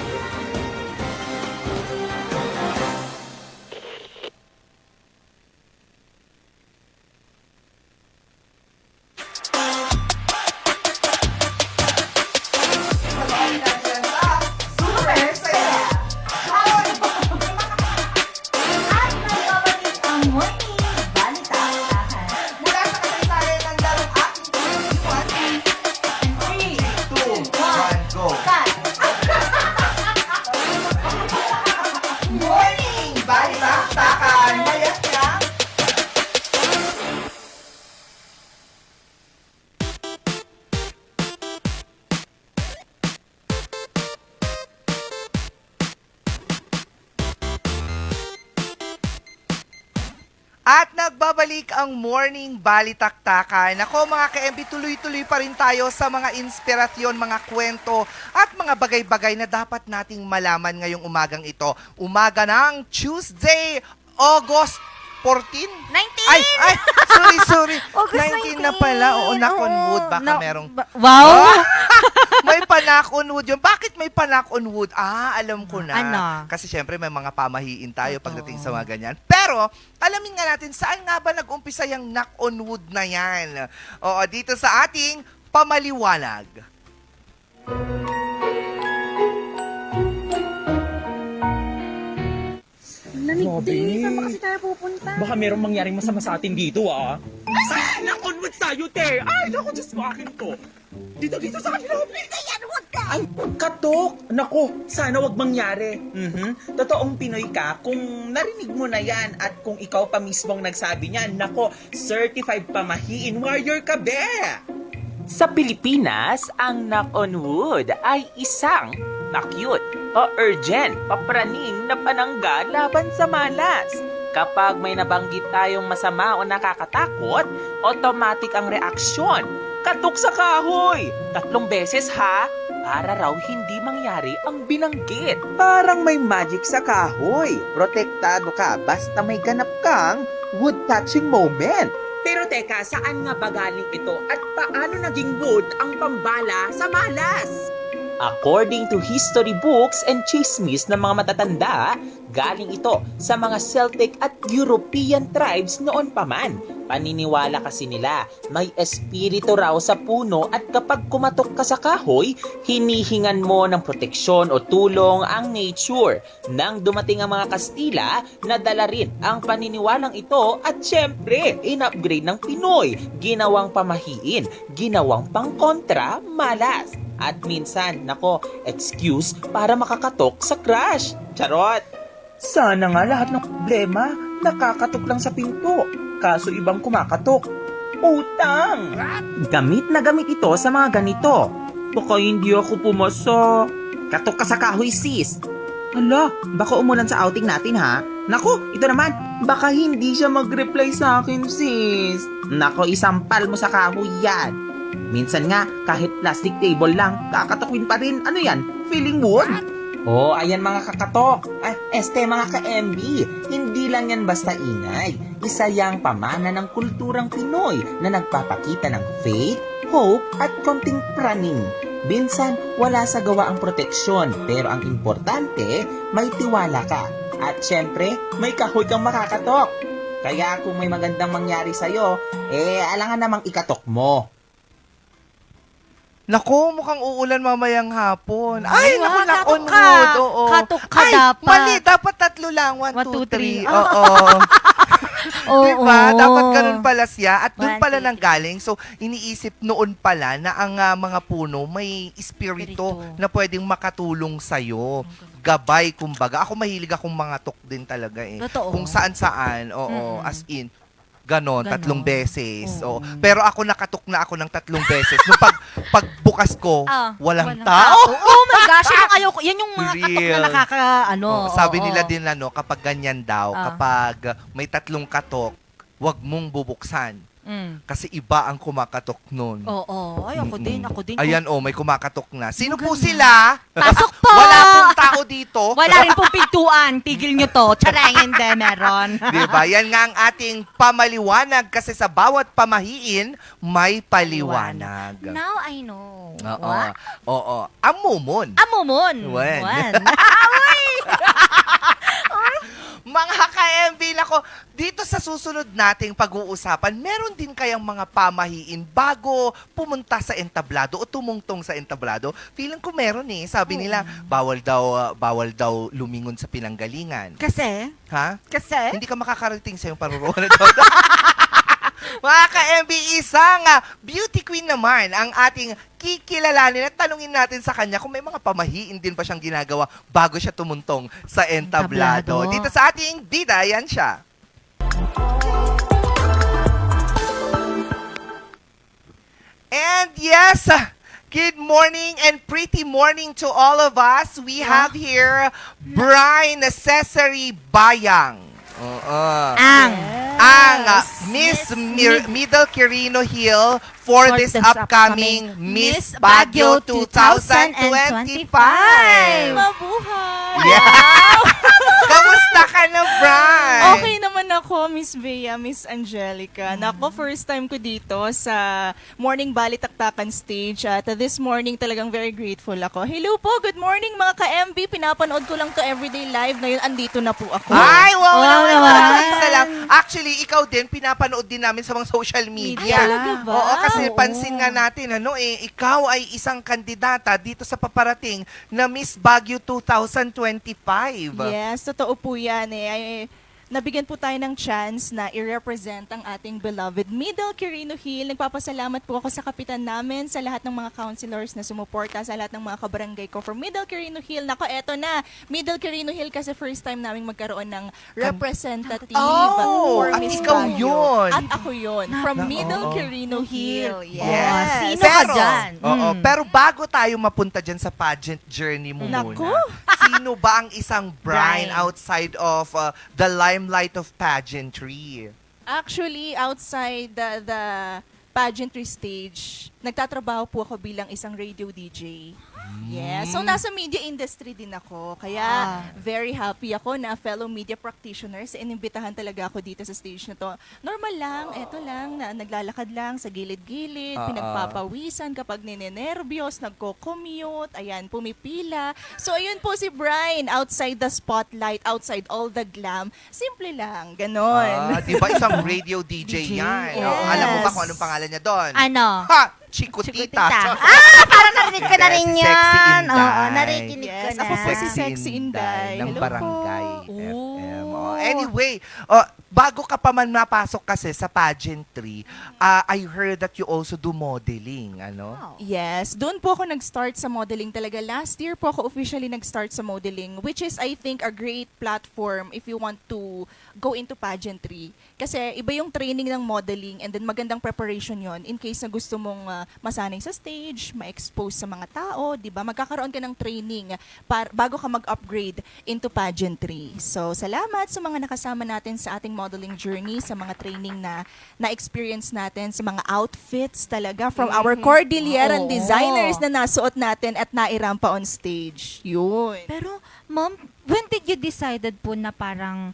At nagbabalik ang Morning Balitaktakan. Ako mga ka-MB, tuloy-tuloy pa rin tayo sa mga inspirasyon, mga kwento at mga bagay-bagay na dapat nating malaman ngayong umagang ito. Umaga ng Tuesday, August 14?
19!
Ay, sorry.
August
19 na pala. Oo, knock on wood. Baka merong...
Wow!
May panak on wood yun. Bakit may panak on wood? Alam ko na.
Ano?
Kasi syempre may mga pamahiin tayo pagdating sa mga ganyan. Pero, alamin nga natin, saan nga ba nag-umpisa yung knock on wood na yan? Oo, dito sa ating pamaliwanag.
Lamig din. Saan ba kasi tayo pupunta? Baka merong mangyaring masama sa atin dito, ah. Ay, nakonward tayo, te. Ay, naku, Diyos mo, akin to. Dito sa kanila. Yan, huwag ka. Ay, katok. Naku, sana wag mangyari. Totoong Pinoy ka kung narinig mo na yan at kung ikaw pa mismo ang nagsabi niyan. Naku, certified pamahiin warrior ka, be.
Sa Pilipinas, ang knock on wood ay isang acute o urgent papraning na panangga laban sa malas. Kapag may nabanggit tayong masama o nakakatakot, automatic ang reaksyon. Katok sa kahoy! 3 beses ha! Para raw hindi mangyari ang binanggit. Parang may magic sa kahoy. Protektado ka basta may ganap kang wood touching moment. Pero teka, saan nga ba galing ito at paano naging wood ang pambala sa malas? According to history books and chismis ng mga matatanda, galing ito sa mga Celtic at European tribes noon pa man. Paniniwala kasi nila, may espiritu raw sa puno at kapag kumatok ka sa kahoy, hinihingan mo ng proteksyon o tulong ang nature. Nang dumating ang mga Kastila, nadala rin ang paniniwalang ito at syempre, in-upgrade ng Pinoy, ginawang pamahiin, ginawang pangkontra, malas. At minsan, nako, excuse para makakatok sa crush. Charot! Sana nga lahat ng problema nakakatok lang sa pinto, kaso ibang kumakatok. Utang! Gamit na gamit ito sa mga ganito. Baka hindi ako pumasa. Katok ka sa kahoy, sis. Hala, baka umulan sa outing natin ha? Nako, ito naman, baka hindi siya mag-reply sa akin, sis. Nako, isampal mo sa kahoy yan. Minsan nga, kahit plastic table lang, kakatokwin pa rin. Ano yan? Feeling wood? Oh, ayan mga kakatok. Mga ka-MB, hindi lang yan basta ingay. Isa yang pamana ng kulturang Pinoy na nagpapakita ng faith, hope, at konting praning. Minsan, wala sa gawa ang proteksyon, pero ang importante, may tiwala ka. At syempre, may kahoy kang makakatok. Kaya kung may magandang mangyari sa'yo, alangan namang ikatok mo.
Nako, mukhang uulan mamayang hapon. Ay, naku, knock
katok
on
ka.
wood. Oo.
Katok ka
Ay,
dapat.
Mali, dapat 3 lang. 1, 2, 3. Oo. Diba? Dapat ganun pala siya. At doon
1,
pala
2,
nang galing. So, iniisip noon pala na ang mga puno may espiritu na pwedeng makatulong sa'yo. Gabay, kumbaga. Ako mahilig akong mga tok din talaga eh.
Totoo.
Kung saan-saan. Oo, as in. Ganon, 3 beses.
Oo.
Pero ako nakatok na ako ng 3 beses. Nung pagbukas ko, walang
walang
tao.
Oh my gosh, yun ang ayaw ko. Yan yung mga katok
Real.
na nakaka,
Sabi
oo.
nila din kapag ganyan daw,
Ah.
kapag may 3 katok, wag mong bubuksan. Kasi iba ang kumakatok nun.
Oo, ay ako din.
Ayan may kumakatok na. Sino po sila?
Pasok po!
Wala pong tao dito.
Wala rin pong pintuan. Tigil nyo to. Charangin de, meron.
Diba? Yan nga ang ating pamaliwanag kasi sa bawat pamahiin, may paliwanag.
Now I know.
Oo.
What?
Oo. Amumon.
Amumon.
When?
When?
Mga ka-MB, nako, dito sa susunod nating pag-uusapan, meron din kayang mga pamahiin bago pumunta sa entablado o tumungtong sa entablado? Feeling ko meron eh. Sabi nila, bawal daw lumingon sa pinanggalingan.
Kasi?
Ha?
Kasi?
Hindi ka makakarating sa yung paruruan na daw. Mga ka-MB, isang beauty queen naman ang ating kikilalanin at tanungin natin sa kanya kung may mga pamahiin din ba siyang ginagawa bago siya tumuntong sa entablado. Dito sa ating bida, yan siya. And yes, good morning and pretty morning to all of us. We have here Brian Cesare Bayang. Ang Miss Middle Quirino Hill for this upcoming Miss Baguio 2025.
Mabuhay!
Yeah! Kamusta ka na, Brian?
Okay naman ako, Miss Bea, Miss Angelica. Nako, first time ko dito sa Morning Balitaktakan stage. At this morning talagang very grateful ako. Hello po, good morning mga ka-MB. Pinapanood ko lang to everyday live. Ngayon, andito na po ako.
Ay, wow
naman.
Isa lang. Actually, ikaw din, pinapanood din namin sa mga social media.
Talaga ba?
Oo, kasi pansin nga natin, ikaw ay isang kandidata dito sa paparating na Miss Baguio 2025.
Yes, totoo po yan eh. Nabigyan po tayo ng chance na i-represent ang ating beloved Middle Quirino Hill. Nagpapasalamat po ako sa kapitan namin, sa lahat ng mga councilors na sumuporta, sa lahat ng mga kabarangay ko for Middle Quirino Hill. Nako, eto na. Middle Quirino Hill kasi first time namin magkaroon ng representative for
at
Miss
ikaw
Baguio.
yun.
At ako yun. From Middle Quirino Hill.
Yes.
Sino ka dyan?
Pero bago tayo mapunta dyan sa pageant journey mo
Naku.
muna, sino ba ang isang Brian outside of the limelight of pageantry?
Actually, outside the pageantry stage, nagtatrabaho po ako bilang isang radio DJ. Yeah. So, nasa media industry din ako. Kaya, very happy ako na fellow media practitioners. Inimbitahan talaga ako dito sa stage na to. Normal lang, eto lang, na naglalakad lang sa gilid-gilid, pinagpapawisan kapag ninenervyos, nagko-commute, ayan, pumipila. So, ayun po si Brian, outside the spotlight, outside all the glam. Simple lang, ganon.
Diba isang radio DJ yan?
Yes.
Alam mo ba kung anong pangalan niya doon?
Ano?
Ha! Chikutita.
Parang narinig ko na rin
Si Sexy
yan.
Inday.
Oo, narinig ko
Yes,
na.
ako po si Sexy Inday.
Ng
Hello
Barangay
po.
FM. Anyway, bago ka pa man mapasok kasi sa pageantry, I heard that you also do modeling, ano?
Yes, doon po ako nag-start sa modeling talaga. Last year po ako officially nag-start sa modeling, which is I think a great platform if you want to go into pageantry. Kasi iba yung training ng modeling and then magandang preparation yon in case na gusto mong masanay sa stage, ma-expose sa mga tao, di ba? Magkakaroon ka ng training bago ka mag-upgrade into pageantry. So, salamat sa mga nakasama natin sa ating modeling journey, sa mga training na na-experience natin, sa mga outfits talaga from our Cordilleran designers na nasuot natin at nairampa on stage. Yun.
Pero, ma'am, when did you decided po na parang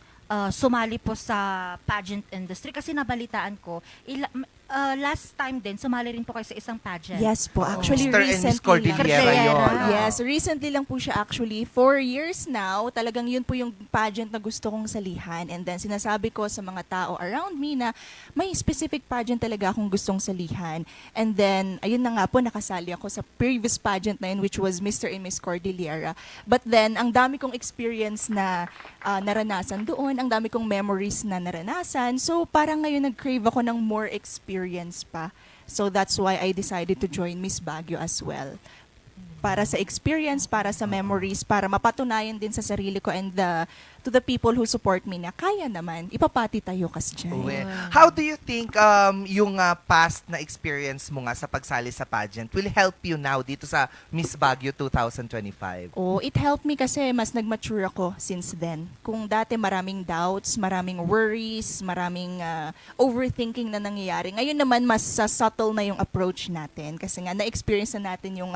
sumali po sa pageant industry? Kasi nabalitaan ko, last time din, sumali rin po kayo sa isang pageant.
Yes po, actually
Mr. and Miss
recently
Cordillera
lang.
yun.
Yes, recently lang po siya actually. 4 years now, talagang yun po yung pageant na gusto kong salihan. And then sinasabi ko sa mga tao around me na may specific pageant talaga akong gustong salihan. And then, ayun na nga po, nakasali ako sa previous pageant na yun, which was Mr. and Miss Cordillera. But then, ang dami kong experience na naranasan doon, ang dami kong memories na naranasan. So, parang ngayon nag-crave ako ng more experience pa. So that's why I decided to join Miss Baguio as well. Para sa experience, para sa memories, para mapatunayan din sa sarili ko and to the people who support me na kaya naman, ipapati tayo kasi dyan.
How do you think yung past na experience mo nga sa pagsali sa pageant will help you now dito sa Miss Baguio 2025?
Oh, it helped me kasi mas nag-mature ako since then. Kung dati maraming doubts, maraming worries, maraming overthinking na nangyayari. Ngayon naman mas subtle na yung approach natin kasi nga na-experience na natin yung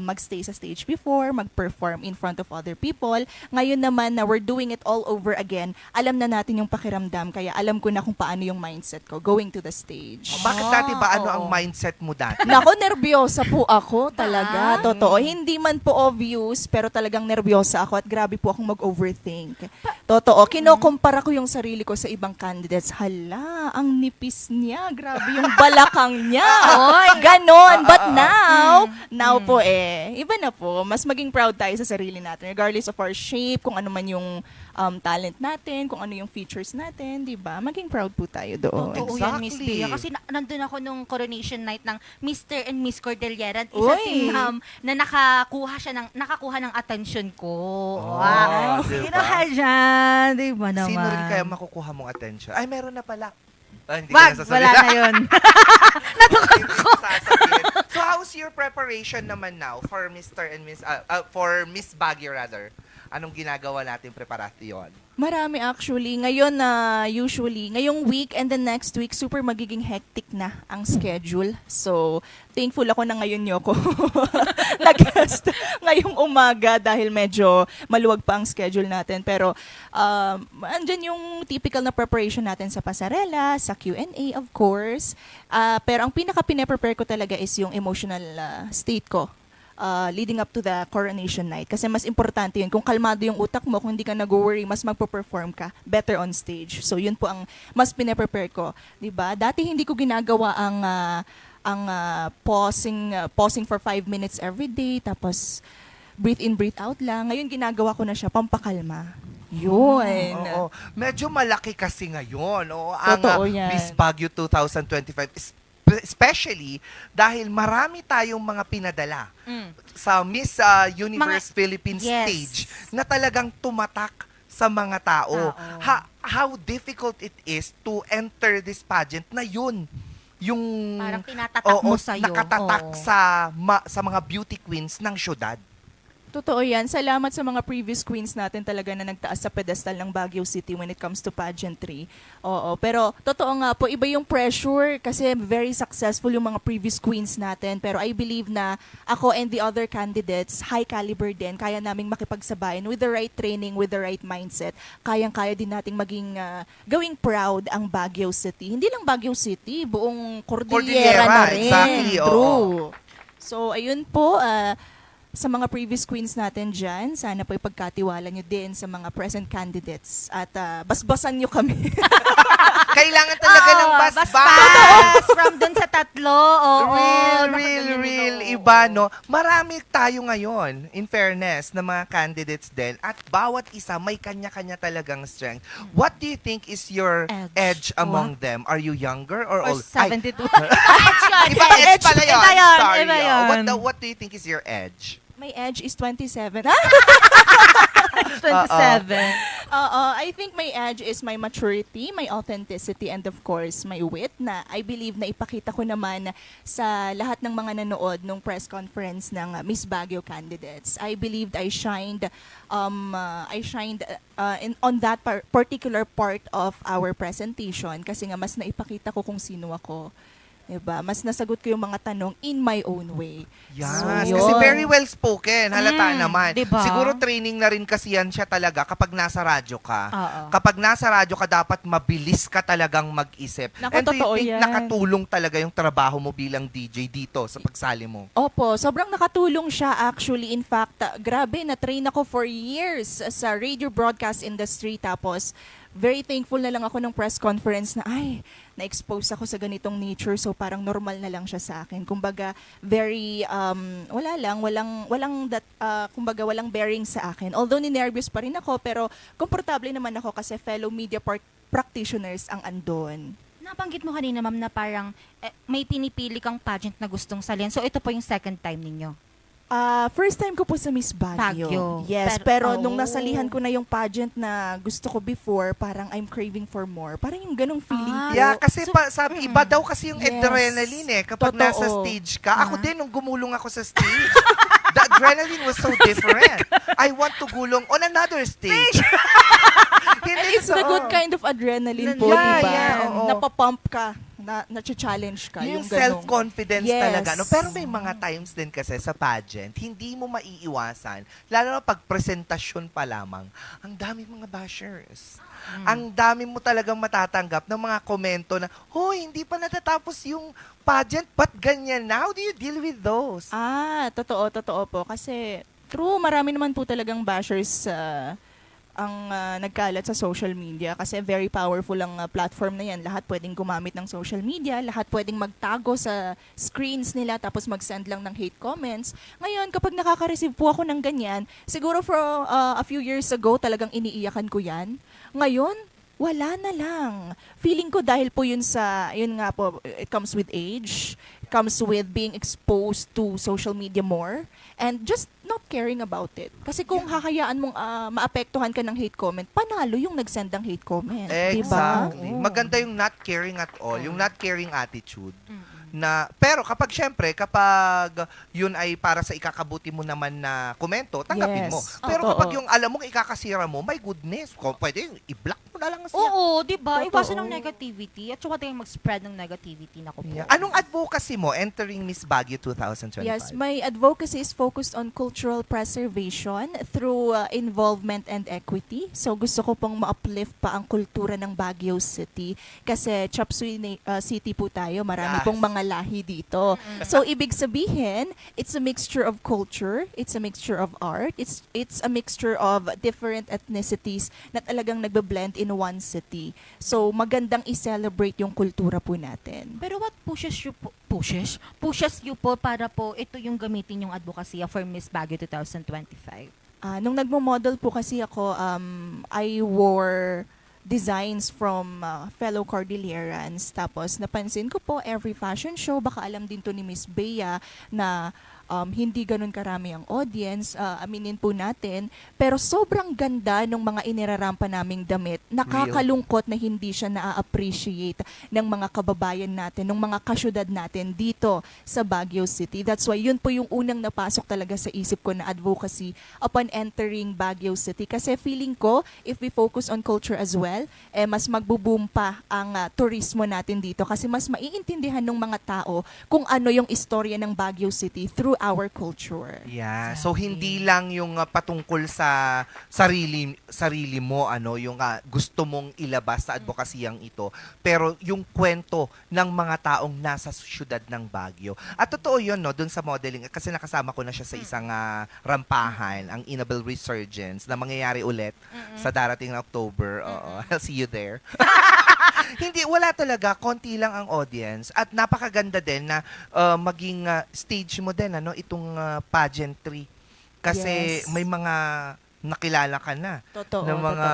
magstay sa stage before, mag-perform in front of other people. Ngayon naman na we're doing it all over again, alam na natin yung pakiramdam, kaya alam ko na kung paano yung mindset ko going to the stage.
Bakit dati ba ano ang mindset mo dati?
Nako, nervyosa po ako talaga. Totoo. Hindi man po obvious, pero talagang nervyosa ako at grabe po akong mag-overthink. Totoo. Kinokompara ko yung sarili ko sa ibang candidates. Hala, ang nipis niya. Grabe yung balakang niya. Ganon. But now po iba na po. Mas maging proud tayo sa sarili natin. Regardless of our shape, kung ano man yung talent natin, kung ano yung features natin, di ba? Maging proud po tayo doon.
Totoo yan, Miss Bea. Kasi nandun ako nung coronation night ng Mr. and Miss Cordillera. Isa si ma'am na nakakuha ng attention ko. Wow.
Diba?
Sino ka dyan? Di ba naman?
Sino rin kaya makukuha mong attention? Ay, meron na pala. Hindi
Wag,
ko
wala na yun. Natukot ko.
So, how's your preparation naman now for Mr. and Miss, for Miss Baguio rather? Anong ginagawa natin preparasyon?
Marami actually. Ngayon usually, ngayong week and the next week, super magiging hectic na ang schedule. So, thankful ako na ngayon niyo ko nag-guest ngayong umaga dahil medyo maluwag pa ang schedule natin. Pero, andyan yung typical na preparation natin sa pasarela, sa Q&A of course. Pero ang pinaka-pine-prepare ko talaga is yung emotional state ko. Leading up to the coronation night. Kasi mas importante yun. Kung kalmado yung utak mo, kung hindi ka nag-worry, mas magpo-perform ka better on stage. So, yun po ang mas pine-prepare ko. Diba? Dati hindi ko ginagawa ang pausing for 5 minutes every day, tapos breathe in, breathe out lang. Ngayon, ginagawa ko na siya, pampakalma. Yun.
Oo. Medyo malaki kasi ngayon.
Totoo yan.
Miss Baguio 2025 especially dahil marami tayong mga pinadala sa Miss Universe Philippines stage na talagang tumatak sa mga tao. How difficult it is to enter this pageant na yun. Yung
parang tinatatak mo sa'yo.
Nakatatak sa mga beauty queens ng syudad.
Totoo yan. Salamat sa mga previous queens natin talaga na nagtaas sa pedestal ng Baguio City when it comes to pageantry. Oo. Pero totoo nga po, iba yung pressure kasi very successful yung mga previous queens natin. Pero I believe na ako and the other candidates, high caliber din, kaya naming makipagsabayan with the right training, with the right mindset. Kayang-kaya din nating maging gawing proud ang Baguio City. Hindi lang Baguio City, buong Cordillera na rin.
Exactly.
True. So, ayun po, sa mga previous queens natin dyan, sana po ipagkatiwala nyo din sa mga present candidates at basbasan nyo kami.
Kailangan talaga ng
basbas. From dun sa tatlo.
Real. Iba, no? Marami tayo ngayon, in fairness, na mga candidates din. At bawat isa may kanya-kanya talagang strength. What do you think is your edge among them? Are you younger or old?
72.
Ibang edge pala yun. Sorry.
Iba yun.
What do you think is your edge?
My edge is 27.
27.
I think my edge is my maturity, my authenticity, and of course, my wit na I believe na ipakita ko naman sa lahat ng mga nanood nung press conference ng Miss Baguio candidates. I believed I shined on that particular part of our presentation kasi nga mas naipakita ko kung sino ako. Diba? Mas nasagot ko yung mga tanong in my own way.
Yes,
So,
kasi
yun.
very well spoken. Halata naman.
diba?
Siguro training na rin kasi yan siya talaga kapag nasa radyo ka.
Oo.
Kapag nasa radyo ka, dapat mabilis ka talagang mag-isip.
Naku,
And do you
totoo
think
yan.
nakatulong talaga yung trabaho mo bilang DJ dito sa pagsali mo?
Opo, sobrang nakatulong siya actually. In fact, grabe, na-train ako for years sa radio broadcast industry. Tapos, very thankful na lang ako ng press conference na, na-expose ako sa ganitong nature. So, parang normal na lang siya sa akin. Kumbaga, very, kumbaga, walang bearing sa akin. Although, ninervyos pa rin ako, pero komportable naman ako kasi fellow media practitioners ang andon.
Nabanggit mo kanina, ma'am, na parang may pinipili kang pageant na gustong salin. So, ito po yung second time ninyo.
First time ko po sa Miss Baguio.
Baguio.
Yes, pero nung
oh.
nasalihan ko na yung pageant na gusto ko before, parang I'm craving for more. Parang yung ganong feeling ko.
Yeah, kasi sabi, iba daw kasi yung
Yes.
adrenaline kapag
Totoo.
nasa stage ka. Ako din, nung gumulong ako sa stage, the adrenaline was so different. I want to gulong on another stage.
And it's the good kind of adrenaline po,
Yeah,
diba?
yeah, oo.
Napapump ka, na-challenge ka.
Yung
ganong-
self-confidence
Yes.
talaga. No? Pero may mga times din kasi sa pageant, hindi mo maiiwasan. Lalo na pag presentasyon pa lamang, ang dami mga bashers. Ang dami mo talagang matatanggap ng mga komento na, hoy, hindi pa natatapos yung pageant, ba't ganyan na? How do you deal with those?
Totoo po. Kasi, true, marami naman po talagang bashers ang nagkalat sa social media kasi very powerful ang platform na yan. Lahat pwedeng gumamit ng social media, lahat pwedeng magtago sa screens nila tapos mag-send lang ng hate comments. Ngayon, kapag nakaka-receive po ako ng ganyan, siguro for a few years ago talagang iniiyakan ko yan. Ngayon, wala na lang. Feeling ko dahil po yun nga po, it comes with age, comes with being exposed to social media more, and just not caring about it. Kasi kung hahayaan mong maapektuhan ka ng hate comment, panalo yung nag-send ng hate comment.
Exactly.
Diba?
Maganda yung not caring at all, yung not caring attitude. Pero kapag yun ay para sa ikakabuti mo naman na komento, tanggapin mo.
Yes.
Pero
Totoo.
kapag yung alam mong ikakasira mo, my goodness, pwede i-block mo na lang siya.
Oo, di ba?
Totoo.
Iwasan ng negativity at saka tayong mag-spread ng negativity na po.
Yeah. Anong advocacy mo entering Miss Baguio 2025?
Yes, my advocacy is focused on cultural preservation through involvement and equity. So gusto ko pong ma-uplift pa ang kultura ng Baguio City kasi Chop Suey City po tayo. Marami pong mga lahi dito. So ibig sabihin, it's a mixture of culture, it's a mixture of art, it's a mixture of different ethnicities na talagang nagbe-blend in one city. So magandang i-celebrate yung kultura po natin.
Pero what pushes you po para po ito yung gamitin yung advocacy for Miss Baguio 2025?
Nung nagmo-model po kasi ako, I wore designs from fellow Cordillerans. Tapos napansin ko po every fashion show, baka alam din to ni Miss Bea na hindi ganun karami ang audience, aminin po natin. Pero sobrang ganda ng mga inirarampa naming damit. Nakakalungkot na hindi siya na-appreciate ng mga kababayan natin, ng mga kasyudad natin dito sa Baguio City. That's why yun po yung unang napasok talaga sa isip ko na advocacy upon entering Baguio City. Kasi feeling ko, if we focus on culture as well, mas magbo-boom pa ang turismo natin dito. Kasi mas maiintindihan ng mga tao kung ano yung istorya ng Baguio City through our culture.
Yeah. So hindi lang yung patungkol sa sarili mo yung gusto mong ilabas sa advokasiyang ito, pero yung kwento ng mga taong nasa syudad ng Baguio. At totoo 'yun doon sa modeling kasi nakasama ko na siya sa isang rampahan, ang Inabel Resurgence na mangyayari ulit sa darating na October. I'll see you there. Wala talaga, konti lang ang audience at napakaganda din na maging stage mo din itong pageantry kasi may mga nakilala ka na ng mga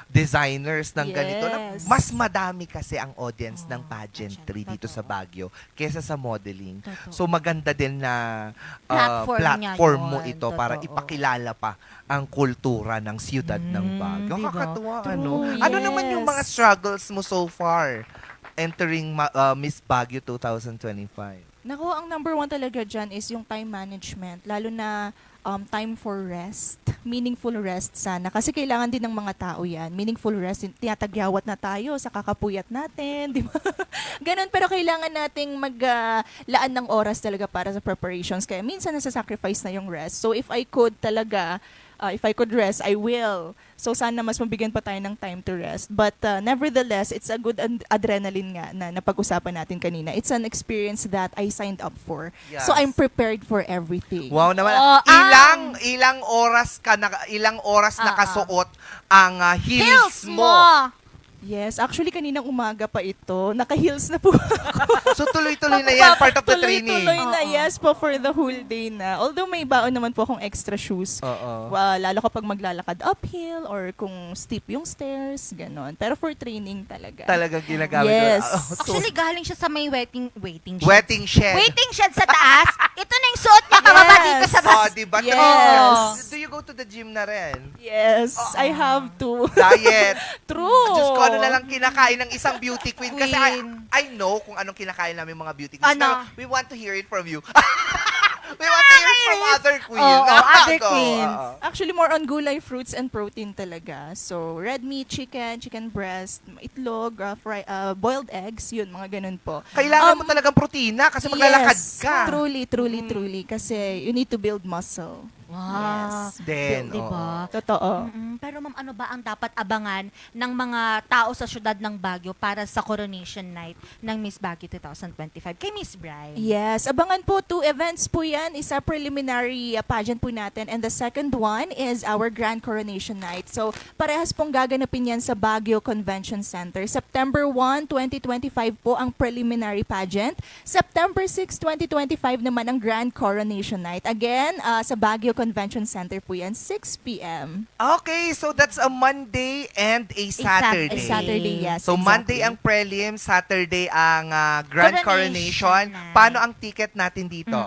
designers ng ganito. Mas madami kasi ang audience ng pageantry dito sa Baguio kesa sa modeling. So maganda din na platform mo ito para ipakilala pa ang kultura ng siyudad ng Baguio.
Diba?
Kakatuwa,
True,
Ano naman yung mga struggles mo so far entering Miss Baguio 2025?
Naku, ang number one talaga dyan is yung time management. Lalo na time for rest. Meaningful rest sana. Kasi kailangan din ng mga tao yan. Meaningful rest. Tinatagyawat na tayo sa kakapuyat natin. Di ba? Ganun, pero kailangan nating maglaan ng oras talaga para sa preparations. Kaya minsan nasa-sacrifice na yung rest. So if I could talaga, if I could rest, I will. So sana mas mabigyan pa tayo ng time to rest. But nevertheless, it's a good adrenaline nga na napag-usapan natin kanina. It's an experience that I signed up for.
Yes.
So I'm prepared for everything.
Wow naman. Ilang oras nakasuot ang heels mo.
Yes, actually kaninang umaga pa ito. Naka-heels na po.
So tuloy-tuloy na yan, part of the training.
Tuloy-tuloy na, yes po, for the whole day na. Although may baon naman po akong extra shoes. Lalo kapag maglalakad uphill or kung steep yung stairs, ganon. Pero for training talaga.
Talagang ginagamit mo.
Yes.
Actually, galing siya sa may waiting shed.
Waiting shed.
Waiting shed sa taas. Ito na yung suot niya, kababa dito sa bus.
Diba?
Yes.
Do you go to the gym na rin?
Yes, I have to.
Diet.
True.
Diyos ko, ano na lang kinakain ng isang beauty queen. Kasi I know kung anong kinakain namin mga beauty queens. Pero we want to hear it from you. We want to hear it from other queens.
Other queens.
Actually, more on gulay, fruits, and protein talaga. So, red meat, chicken breast, itlog, boiled eggs, yun, mga ganun po.
Kailangan mo talagang protina kasi maglalakad ka.
Truly. Kasi you need to build muscle.
Wow.
Yes. Then,
diba?
Totoo.
Pero ma'am, ano ba ang dapat abangan ng mga tao sa syudad ng Baguio para sa coronation night ng Miss Baguio 2025 kay Miss Bri?
Yes, abangan po 2 events po yan. Isa preliminary pageant po natin and the second one is our grand coronation night. So, parehas pong gaganapin yan sa Baguio Convention Center. September 1, 2025 po ang preliminary pageant. September 6, 2025 naman ang grand coronation night. Again, sa Baguio Convention Center po yan, 6 p.m.
Okay, so that's a Monday and a Saturday.
A Saturday, yes.
So
exactly.
Monday ang prelim, Saturday ang grand coronation. Paano ang ticket natin dito?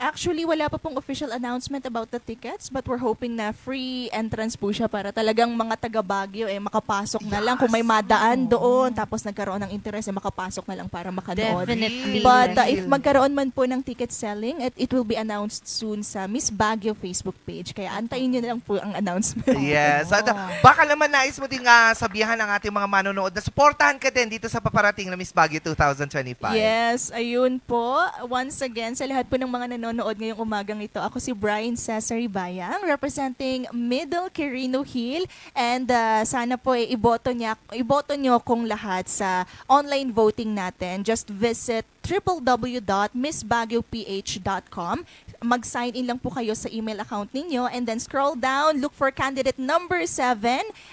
Actually, wala pa pong official announcement about the tickets, but we're hoping na free entrance po siya para talagang mga taga Baguio makapasok na lang. Kung may madaan doon, tapos nagkaroon ng interest, makapasok na lang para makanood.
Definitely.
But if magkaroon man po ng ticket selling, it will be announced soon sa Miss Baguio Facebook page. Kaya antayin nyo na lang po ang announcement.
Yes. At baka naman nais mo din sabihan ng ating mga manonood na supportahan ka din dito sa paparating na Miss Baguio 2025.
Yes, ayun po. Once again, sa lahat po ng mga nanonood ngayong umagang ito, ako si Brian Cesare Bayang, representing Middle Quirino Hill. And sana po iboto nyo kung lahat sa online voting natin. Just visit www.missbaguioph.com. Mag-sign in lang po kayo sa email account ninyo and then scroll down, look for candidate number 7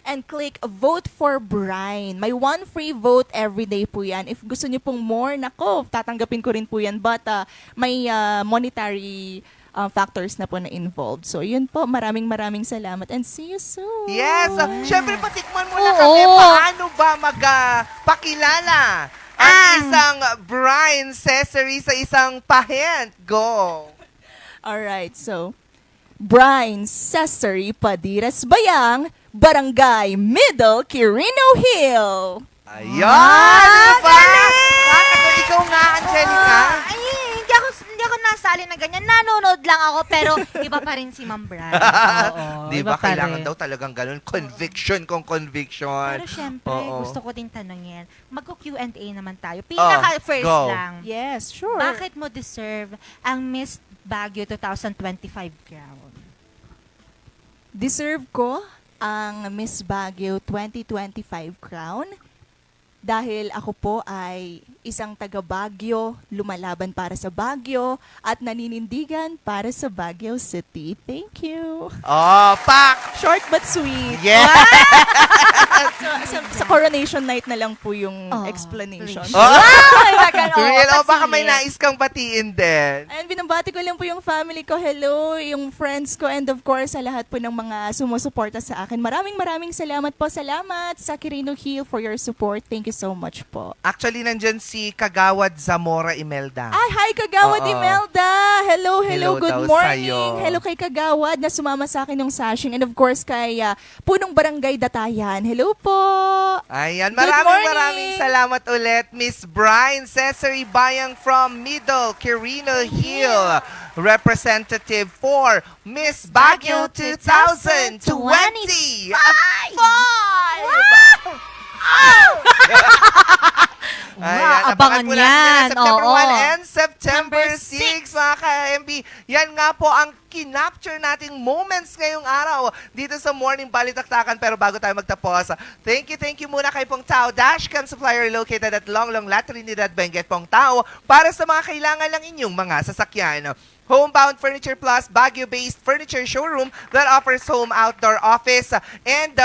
and click Vote for Brian. May 1 free vote every day po yan. If gusto nyo pong more, tatanggapin ko rin po yan. But may monetary factors na po na involved. So, yun po. Maraming salamat and see you soon.
Yes. Syempre, patikman mo na kami. Paano ba magpakilala ang isang Brian Cesare sa isang pahent? Go!
Alright, so, Brian Cesare Padiras Bayang, Barangay Middle Quirino Hill.
Ayan! Diba? Ikaw nga, Angelica.
Ay, hindi ako nasali na ganyan. Nanonood lang ako, pero iba pa rin si Ma'am Bri.
Di ba? Kailangan daw talagang ganun. Conviction kung conviction.
Pero syempre, gusto ko din tanongin. Magko-Q&A naman tayo. Pinaka-first lang.
Yes, sure.
Bakit mo deserve ang Miss Baguio 2025 crown?
Deserve ko ang Miss Baguio 2025 crown dahil ako po ay isang taga Baguio, lumalaban para sa Baguio at naninindigan para sa Baguio City. Thank you.
Pak!
Short but sweet.
Yeah!
Sa coronation night na lang po yung explanation.
Real, baka may nais kang batiin din.
And binabati ko lang po yung family ko, hello, yung friends ko, and of course sa lahat po ng mga sumusuporta sa akin. Maraming salamat po. Salamat sa Quirino Hill for your support. Thank you so much po.
Actually, nandyan si Kagawad Zamora Imelda.
Ay, hi Kagawad Imelda! Hello, good
daw
morning!
sa'yo.
Hello kay Kagawad na sumama sa akin ng sashing, and of course kay Punong Barangay Datayan. Hello po!
Ayan,
Good morning!
maraming salamat ulit, Miss Brian Cesare Bayang from Middle Quirino Hill, representative for Miss Baguio 2020. Ayan,
abangan
po natin
yan.
September
Oo.
1 and September 6, mga ka-MB. Yan nga po ang kinapture nating moments ngayong araw dito sa Morning Balitaktakan. Pero bago tayo magtapos, thank you muna kay Pong Tao Dashcam Supplier located at Longlong La Trinidad, Benguet, Pong Tao, para sa mga kailangan ng inyong mga sasakyan. Homebound Furniture Plus, Baguio-based furniture showroom that offers home, outdoor, office, and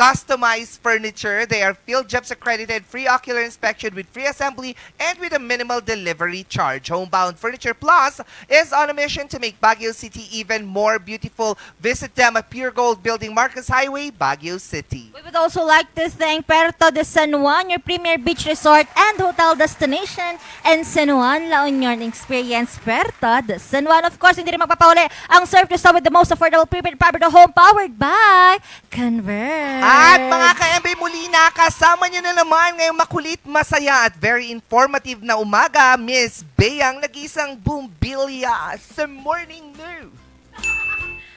customized furniture. They are Field Jobs accredited, free ocular inspection with free assembly, and with a minimal delivery charge. Homebound Furniture Plus is on a mission to make Baguio City even more beautiful. Visit them at Pure Gold Building, Marcos Highway, Baguio City.
We would also like to thank Puerto de San Juan, your premier beach resort and hotel destination, and San Juan La Union Experience Puerto de San Juan. Of course, hindi rin magpapauli ang Surf to Star with the most affordable prepaid fiber to home powered by Converge.
At mga ka-MB, muli na kasama nyo na naman ngayong makulit, masaya at very informative na umaga, Miss Beyang, nag-isang bumbilya sa Morning News.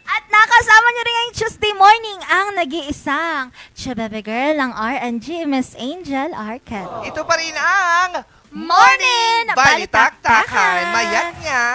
At nakasama niyo rin ngayong Tuesday morning ang nag-iisang Chabebe Girl ng R&G, Miss Angel Arcade.
Ito pa rin ang
Morning
Balitaktakan. Mayan nga.